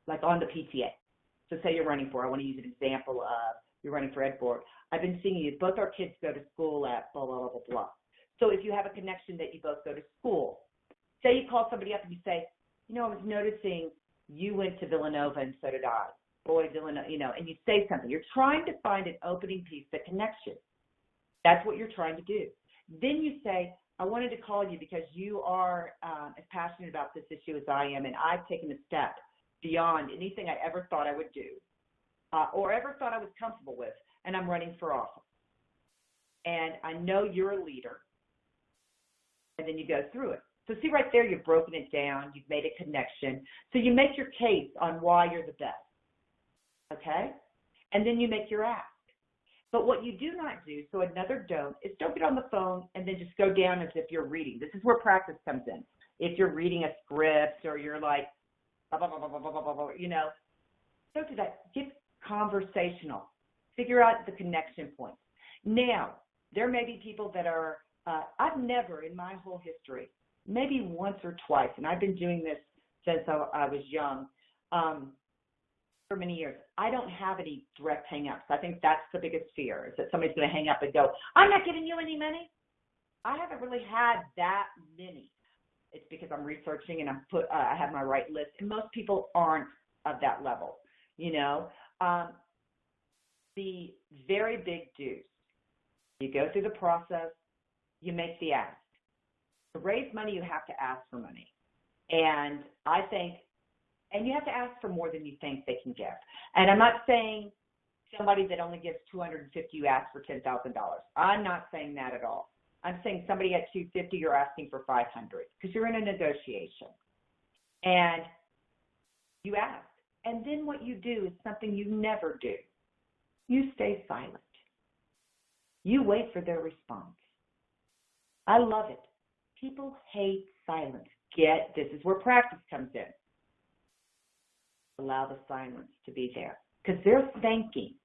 the PTA. So say you're running for, I want to use an example of you're running for Ed Board. I've been seeing you, both our kids go to school at blah, blah, blah, blah, blah. So if you have a connection that you both go to school, say you call somebody up and you say, I was noticing you went to Villanova and so did I. Boy, Villanova, and you say something. You're trying to find an opening piece that connects you. That's what you're trying to do. Then you say, I wanted to call you because you are as passionate about this issue as I am, and I've taken a step beyond anything I ever thought I would do or ever thought I was comfortable with, and I'm running for office. And I know you're a leader, and then you go through it. So see right there, you've broken it down, you've made a connection. So you make your case on why you're the best, okay? And then you make your ask. But what you do not do, so another don't, is don't get on the phone and then just go down as if you're reading. This is where practice comes in. If you're reading a script or you're like, blah, blah, blah, blah, blah, blah, blah, blah, don't do that. Get conversational. Figure out the connection points. Now, there may be people that are, I've never in my whole history, maybe once or twice, and I've been doing this since I was young, for many years. I don't have any direct hang-ups. I think that's the biggest fear, is that somebody's going to hang up and go, I'm not giving you any money. I haven't really had that many. It's because I'm researching and I have my right list, and most people aren't of that level, you know. The very big dues. You go through the process, you make the ask. To raise money, you have to ask for money. And I think, and you have to ask for more than you think they can give. And I'm not saying somebody that only gives $250, you ask for $10,000. I'm not saying that at all. I'm saying somebody at $250, you're asking for $500 because you're in a negotiation. And you ask. And then what you do is something you never do. You stay silent. You wait for their response. I love it. People hate silence. This is where practice comes in. Allow the silence to be there because they're thinking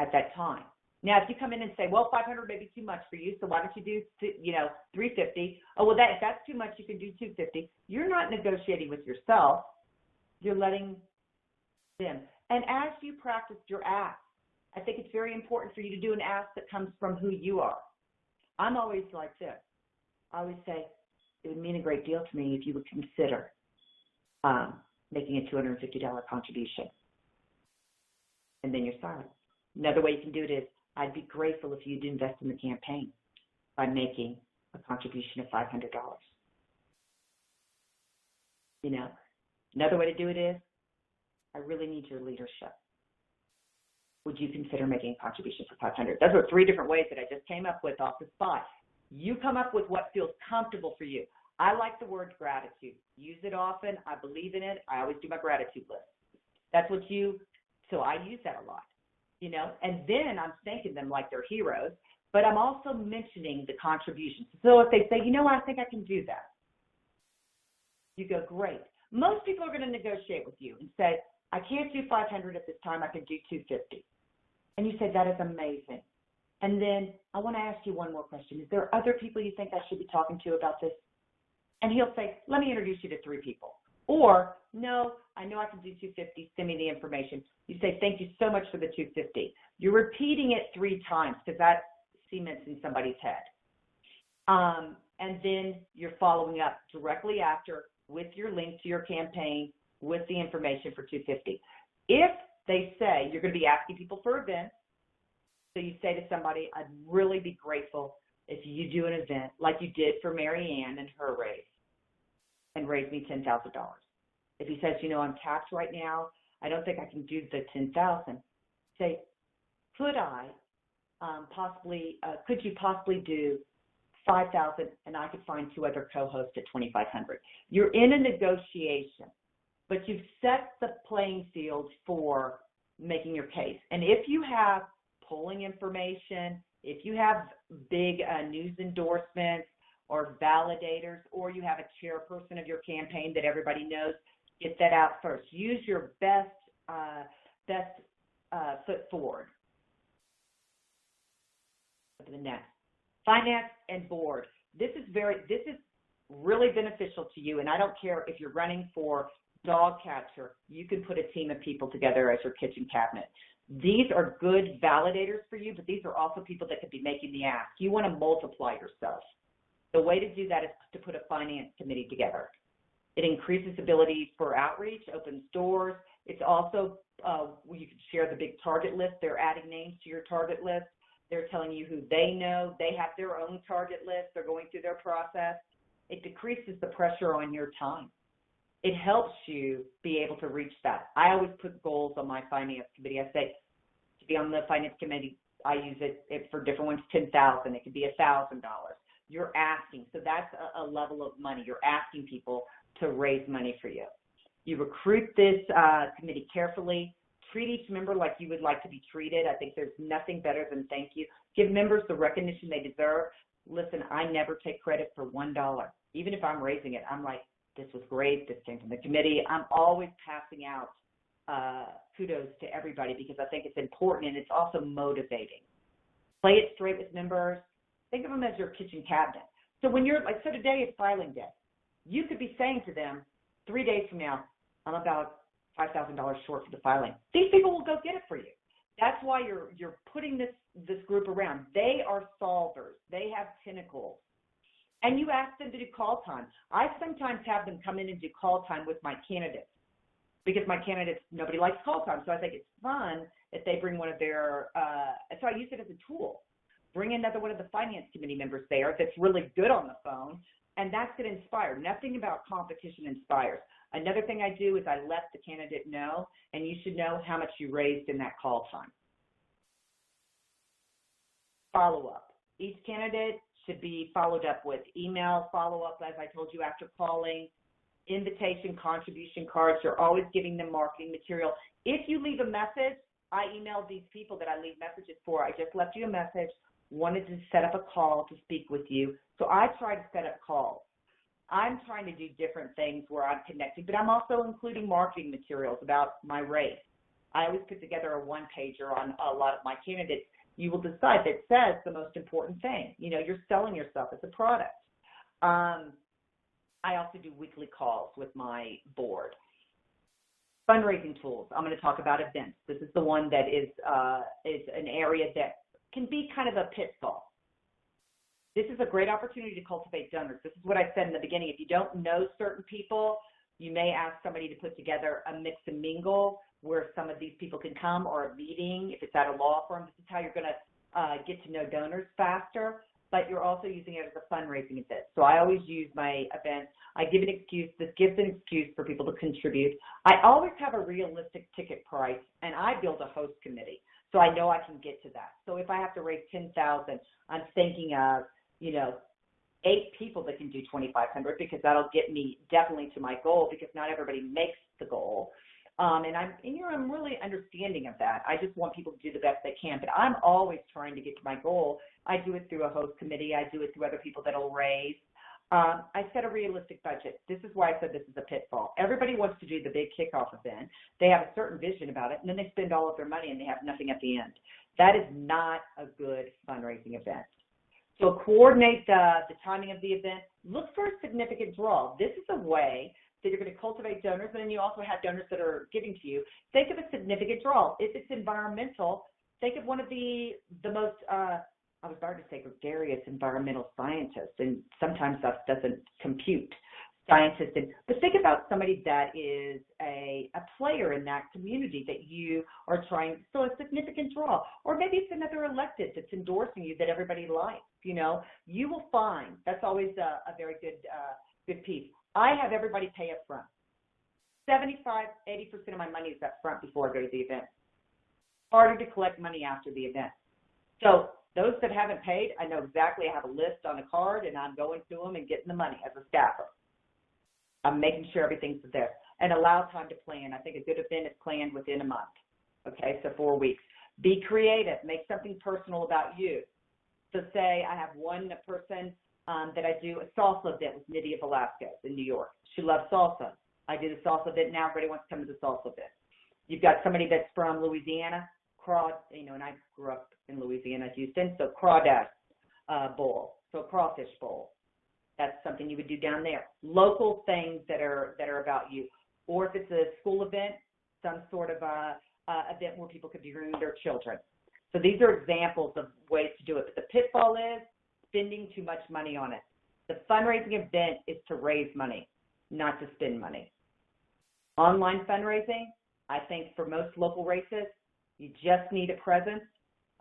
at that time. Now, if you come in and say, well, 500 may be too much for you, so why don't you do, 350? Oh, well, if that's too much, you can do 250. You're not negotiating with yourself. You're letting them. And as you practice your ask, I think it's very important for you to do an ask that comes from who you are. I'm always like this. I always say, it would mean a great deal to me if you would consider making a $250 contribution. And then you're silent. Another way you can do it is, I'd be grateful if you'd invest in the campaign by making a contribution of $500. You know, another way to do it is, I really need your leadership. Would you consider making a contribution for $500? Those are 3 different ways that I just came up with off the spot. You come up with what feels comfortable for you. I like the word gratitude. Use it often. I believe in it. I always do my gratitude list. That's what so I use that a lot. You know, and then I'm thanking them like they're heroes, but I'm also mentioning the contributions. So if they say, I think I can do that, you go, great. Most people are going to negotiate with you and say, I can't do 500 at this time, I can do 250. And you say, that is amazing. And then I want to ask you one more question. Is there other people you think I should be talking to about this? And he'll say, let me introduce you to 3 people. Or, no, I know I can do 250. Send me the information. You say, thank you so much for the 250. You're repeating it 3 times because that cements in somebody's head. And then you're following up directly after with your link to your campaign with the information for 250. If they say you're going to be asking people for events, so you say to somebody, I'd really be grateful if you do an event like you did for Mary Ann and her raise and raise me $10,000. If he says, I'm taxed right now, I don't think I can do the $10,000. Say, could you possibly do $5,000 and I could find 2 other co-hosts at $2,500. You're in a negotiation, but you've set the playing field for making your case. And if you have polling information, if you have big news endorsements or validators, or you have a chairperson of your campaign that everybody knows, get that out first. Use your best foot forward. Go to the next. Finance and board. This is really beneficial to you, and I don't care if you're running for dog catcher. You can put a team of people together as your kitchen cabinet. These are good validators for you, but these are also people that could be making the ask. You want to multiply yourself. The way to do that is to put a finance committee together. It increases ability for outreach, opens doors. It's also, you can share the big target list. They're adding names to your target list. They're telling you who they know. They have their own target list. They're going through their process. It decreases the pressure on your time. It helps you be able to reach that. I always put goals on my finance committee. I say, to be on the finance committee, I use it for different ones, $10,000. It could be $1,000. You're asking. So that's a level of money. You're asking people to raise money for you. You recruit this committee carefully. Treat each member like you would like to be treated. I think there's nothing better than thank you. Give members the recognition they deserve. Listen, I never take credit for $1. Even if I'm raising it, I'm like, this was great. This came from the committee. I'm always passing out kudos to everybody because I think it's important and it's also motivating. Play it straight with members. Think of them as your kitchen cabinet. So when you're like, so today is filing day. You could be saying to them 3 days from now, I'm about $5,000 short for the filing. These people will go get it for you. That's why you're putting this group around. They are solvers. They have tentacles. And you ask them to do call time. I sometimes have them come in and do call time with my candidates because my candidates, nobody likes call time. So I think it's fun if they bring one of their, so I use it as a tool. Bring another one of the finance committee members there that's really good on the phone, and that's going to inspire. Nothing about competition inspires. Another thing I do is I let the candidate know, and you should know how much you raised in that call time. Follow-up. Each candidate should be followed up with email follow-up, as I told you, after calling, invitation, contribution cards. You're always giving them marketing material. If you leave a message, I emailed these people that I leave messages for. I just left you a message, wanted to set up a call to speak with you. So I try to set up calls. I'm trying to do different things where I'm connecting, but I'm also including marketing materials about my race. I always put together a one-pager on a lot of my candidates. You will decide that says the most important thing. You know, you're selling yourself as a product. I also do weekly calls with my board. Fundraising tools. I'm going to talk about events. This is the one that is an area that can be kind of a pitfall. This is a great opportunity to cultivate donors. This is what I said in the beginning. If you don't know certain people, you may ask somebody to put together a mix and mingle where some of these people can come, or a meeting. If it's at a law firm, this is how you're going to get to know donors faster, but you're also using it as a fundraising event. So I always use my events. I give an excuse. This gives an excuse for people to contribute. I always have a realistic ticket price, and I build a host committee, so I know I can get to that. So if I have to raise $10,000, I'm thinking of, 8 people that can do $2,500, because that'll get me definitely to my goal, because not everybody makes the goal. And I'm really understanding of that. I just want people to do the best they can, but I'm always trying to get to my goal. I do it through a host committee. I do it through other people that'll raise. I set a realistic budget. This is why I said this is a pitfall. Everybody wants to do the big kickoff event. They have a certain vision about it, and then they spend all of their money and they have nothing at the end. That is not a good fundraising event. So coordinate the timing of the event. Look for a significant draw. This is a way that you're going to cultivate donors, and then you also have donors that are giving to you. Think of a significant draw. If it's environmental, think of one of the most, I was about to say gregarious environmental scientists, and sometimes that doesn't compute, scientists. But think about somebody that is a player in that community that you are trying, so a significant draw. Or maybe it's another elected that's endorsing you that everybody likes. You will find, that's always a very good piece. I have everybody pay up front. 75-80% of my money is up front before I go to the event. Harder to collect money after the event. So those that haven't paid, I know exactly. I have a list on a card, and I'm going to them and getting the money as a staffer. I'm making sure everything's there. And allow time to plan. I think a good event is planned within a month. Okay, so 4 weeks. Be creative. Make something personal about you. So say I have one person that I do a salsa event with Nydia Velasquez in New York. She loves salsa. I do the salsa event. Now everybody wants to come to the salsa event. You've got somebody that's from Louisiana, and I grew up in Louisiana, Houston, so crawdad bowl, so crawfish bowl. That's something you would do down there. Local things that are about you. Or if it's a school event, some sort of event where people could be bringing their children. So these are examples of ways to do it. But the pitfall is spending too much money on it. The fundraising event is to raise money, not to spend money. Online fundraising, I think for most local races, you just need a presence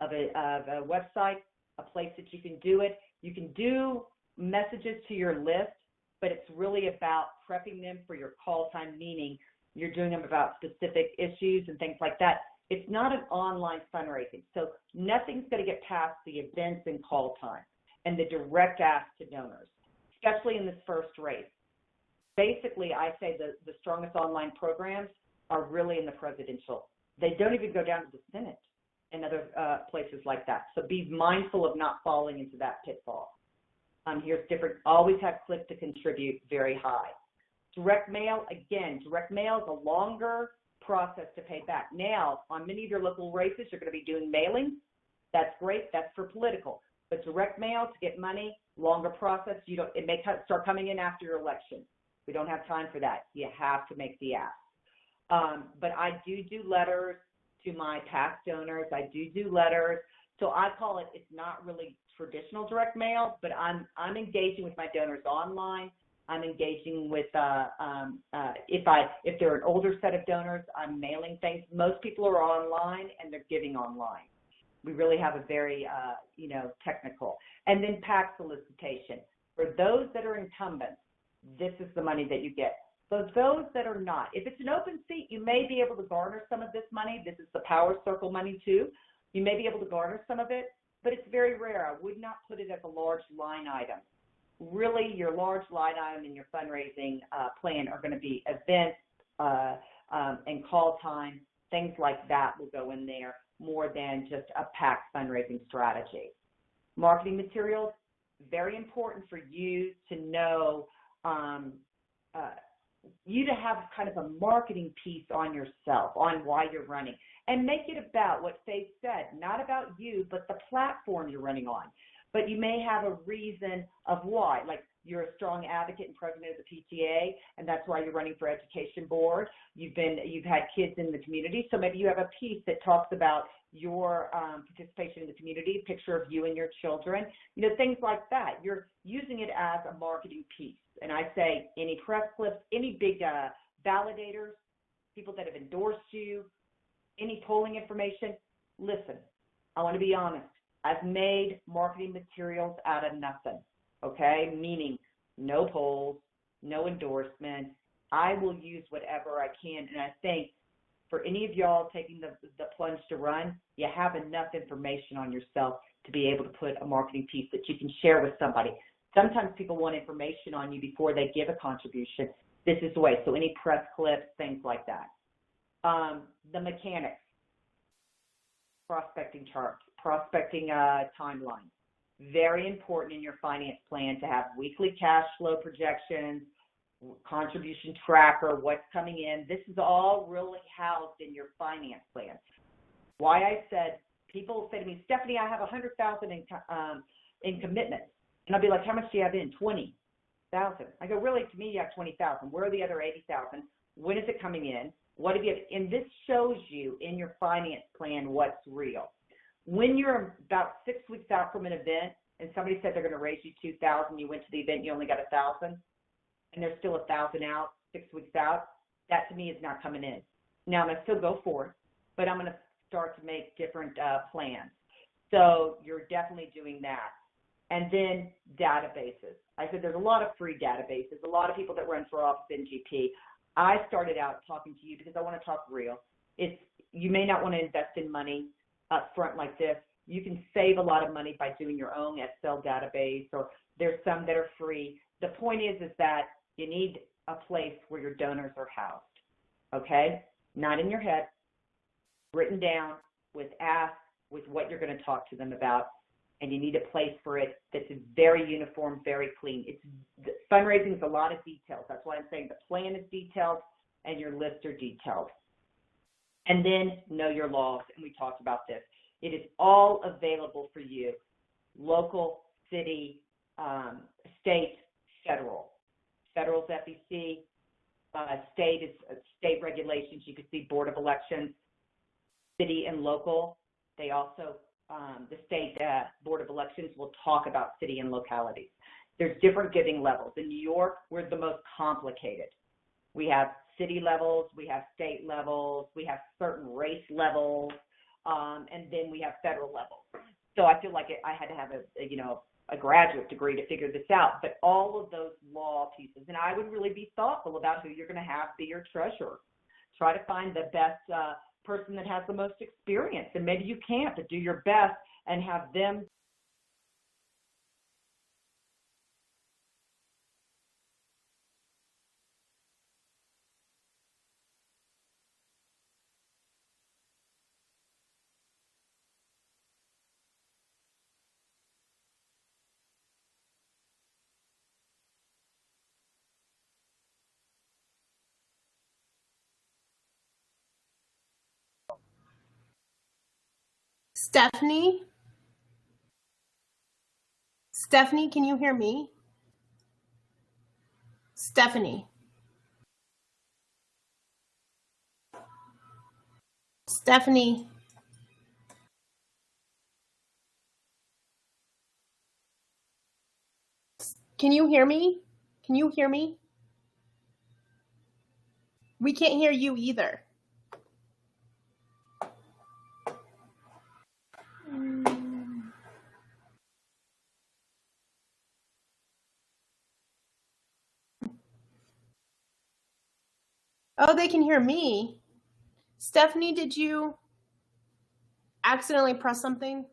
of a website, a place that you can do it. You can do messages to your list, but it's really about prepping them for your call time, meaning you're doing them about specific issues and things like that. It's not an online fundraising, so nothing's going to get past the events and call time and the direct ask to donors, especially in this first race. Basically, I say the strongest online programs are really in the presidential. They don't even go down to the Senate and other places like that. So be mindful of not falling into that pitfall. Here's different. Always have click to contribute very high. Direct mail, again, direct mail is a longer process to pay back. Now, on many of your local races, you're going to be doing mailings. That's great. That's for political. But direct mail to get money, longer process. It may start coming in after your election. We don't have time for that. You have to make the ask. But I do letters to my past donors. I do letters. So I call it, it's not really traditional direct mail, but I'm engaging with my donors online. I'm engaging with, if they're an older set of donors, I'm mailing things. Most people are online and they're giving online. We really have a very, technical. And then PAC solicitation. For those that are incumbents, this is the money that you get. For those that are not, if it's an open seat, you may be able to garner some of this money. This is the power circle money too. You may be able to garner some of it, but it's very rare. I would not put it as a large line item. Really, your large line item in your fundraising plan are going to be events and call time. Things like that will go in there more than just a PAC fundraising strategy. Marketing materials, very important for you to know, you to have kind of a marketing piece on yourself, on why you're running, and make it about what Faith said, not about you, but the platform you're running on. But you may have a reason of why, like you're a strong advocate and president of the PTA, and that's why you're running for education board. You've had kids in the community, so maybe you have a piece that talks about your participation in the community, a picture of you and your children, things like that. You're using it as a marketing piece. And I say any press clips, any big validators, people that have endorsed you, any polling information, listen, I want to be honest. I've made marketing materials out of nothing, okay? Meaning no polls, no endorsements. I will use whatever I can. And I think for any of y'all taking the plunge to run, you have enough information on yourself to be able to put a marketing piece that you can share with somebody. Sometimes people want information on you before they give a contribution. This is the way. So any press clips, things like that. The mechanics, prospecting charts, prospecting timeline. Very important in your finance plan to have weekly cash flow projections, contribution tracker, what's coming in. This is all really housed in your finance plan. Why I said, people say to me, Stephanie, I have $100,000 in commitments. And I'll be like, how much do you have in? 20,000. I go, really? To me, you have 20,000. Where are the other 80,000? When is it coming in? What have you? And this shows you in your finance plan what's real. When you're about 6 weeks out from an event, and somebody said they're going to raise you 2,000, you went to the event, you only got 1,000, and there's still 1,000 out 6 weeks out. That to me is not coming in. Now I'm going to still go for it, but I'm going to start to make different plans. So you're definitely doing that. And then databases. I said there's a lot of free databases, a lot of people that run for office in GP. I started out talking to you because I want to talk real. You may not want to invest in money up front like this. You can save a lot of money by doing your own Excel database, or there's some that are free. The point is that you need a place where your donors are housed, okay? Not in your head, written down with ask, with what you're going to talk to them about. And you need a place for it that's very uniform, very clean. Fundraising is a lot of details. That's why I'm saying the plan is detailed and your lists are detailed. And then know your laws, and we talked about this. It is all available for you, local, city, state, federal. Federal's FEC, state is state regulations. You can see Board of Elections, city and local. They also the state Board of Elections will talk about city and localities. There's different giving levels. In New York, we're the most complicated. We have city levels, we have state levels, we have certain race levels, and then we have federal levels. So I feel like I had to have a graduate degree to figure this out. But all of those law pieces, and I would really be thoughtful about who you're going to have be your treasurer. Try to find the best person that has the most experience, and maybe you can't, but do your best and have them. Stephanie? Stephanie, can you hear me? Stephanie? Stephanie, can you hear me? Can you hear me? We can't hear you either. Oh, they can hear me. Stephanie, did you accidentally press something?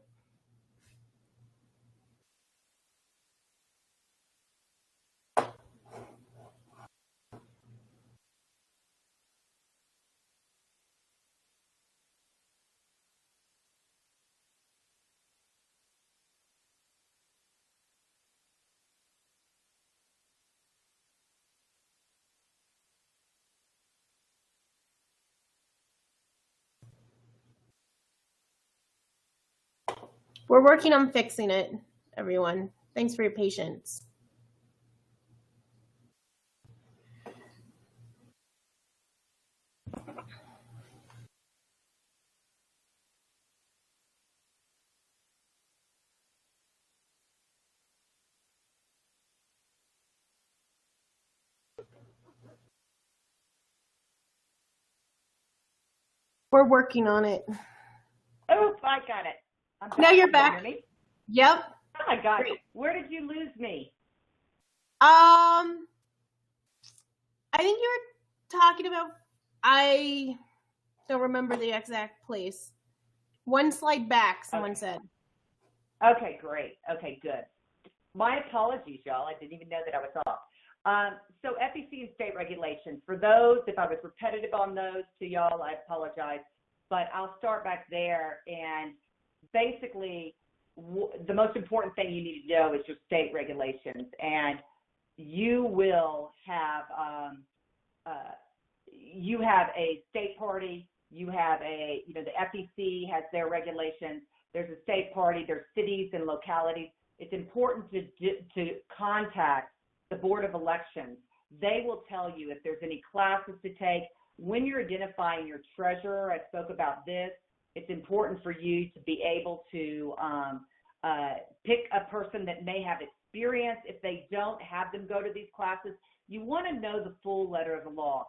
We're working on fixing it, everyone. Thanks for your patience. We're working on it. Oh, I got it. Now you're Can you hear back. me? Yep. Oh my God. Great. Where did you lose me? I think you were talking about, I don't remember the exact place. One slide back, someone said. Okay, great. Okay, good. My apologies, y'all. I didn't even know that I was off. So FEC and state regulations, for those, if I was repetitive on those to y'all, I apologize. But I'll start back there. And basically, the most important thing you need to know is your state regulations. And you will have, you have a state party, you have a, the FEC has their regulations, there's a state party, there's cities and localities. It's important to contact the Board of Elections. They will tell you if there's any classes to take. When you're identifying your treasurer, I spoke about this, it's important for you to be able to pick a person that may have experience. If they don't, have them go to these classes. You want to know the full letter of the law.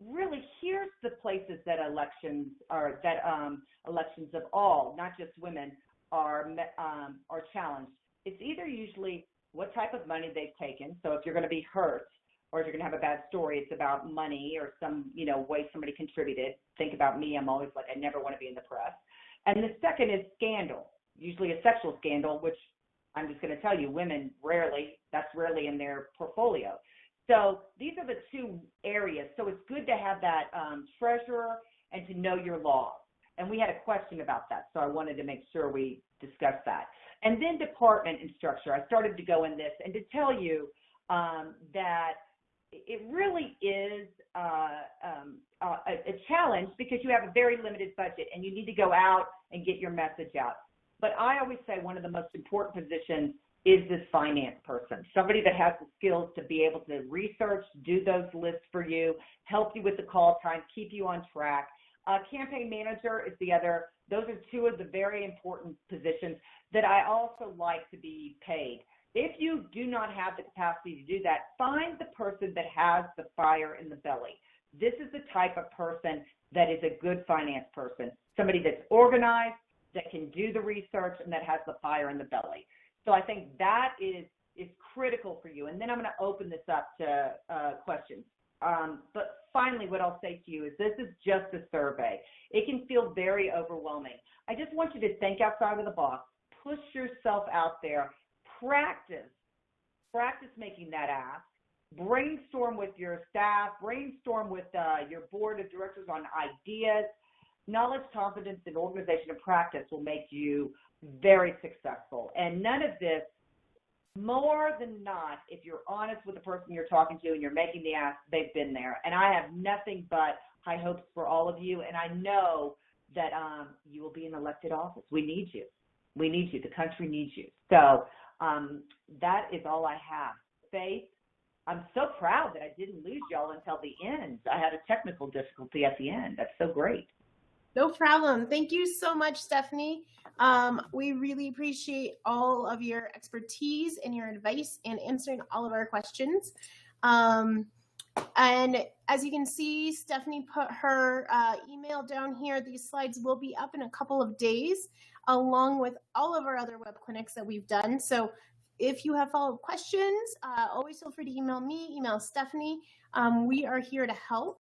Really, here's the places that elections of all, not just women, are challenged. It's either usually what type of money they've taken. So if you're going to be hurt or if you're going to have a bad story, it's about money or some, way somebody contributed. Think about me. I'm always like, I never want to be in the press. And the second is scandal, usually a sexual scandal, which I'm just going to tell you, women that's rarely in their portfolio. So these are the two areas. So it's good to have that treasurer and to know your laws. And we had a question about that, so I wanted to make sure we discussed that. And then department and structure. I started to go in this and to tell you that it really is a challenge because you have a very limited budget and you need to go out and get your message out. But I always say one of the most important positions is this finance person, somebody that has the skills to be able to research, do those lists for you, help you with the call time, keep you on track. Campaign manager is the other. Those are two of the very important positions that I also like to be paid. If you do not have the capacity to do that, find the person that has the fire in the belly. This is the type of person that is a good finance person, somebody that's organized, that can do the research, and that has the fire in the belly. So I think that is critical for you. And then I'm going to open this up to questions. But finally, what I'll say to you is this is just a survey. It can feel very overwhelming. I just want you to think outside of the box, push yourself out there, practice making that ask, brainstorm with your staff, brainstorm with your board of directors on ideas. Knowledge, competence, and organization and practice will make you very successful. And none of this, more than not, if you're honest with the person you're talking to and you're making the ask, they've been there. And I have nothing but high hopes for all of you. And I know that you will be in elected office. We need you. We need you. The country needs you. So that is all I have. Faith, I'm so proud that I didn't lose y'all until the end. I had a technical difficulty at the end. That's so great. No problem. Thank you so much, Stephanie. We really appreciate all of your expertise and your advice and answering all of our questions. And as you can see, Stephanie put her email down here. These slides will be up in a couple of days, along with all of our other web clinics that we've done. So if you have follow-up questions, always feel free to email me, email Stephanie. We are here to help.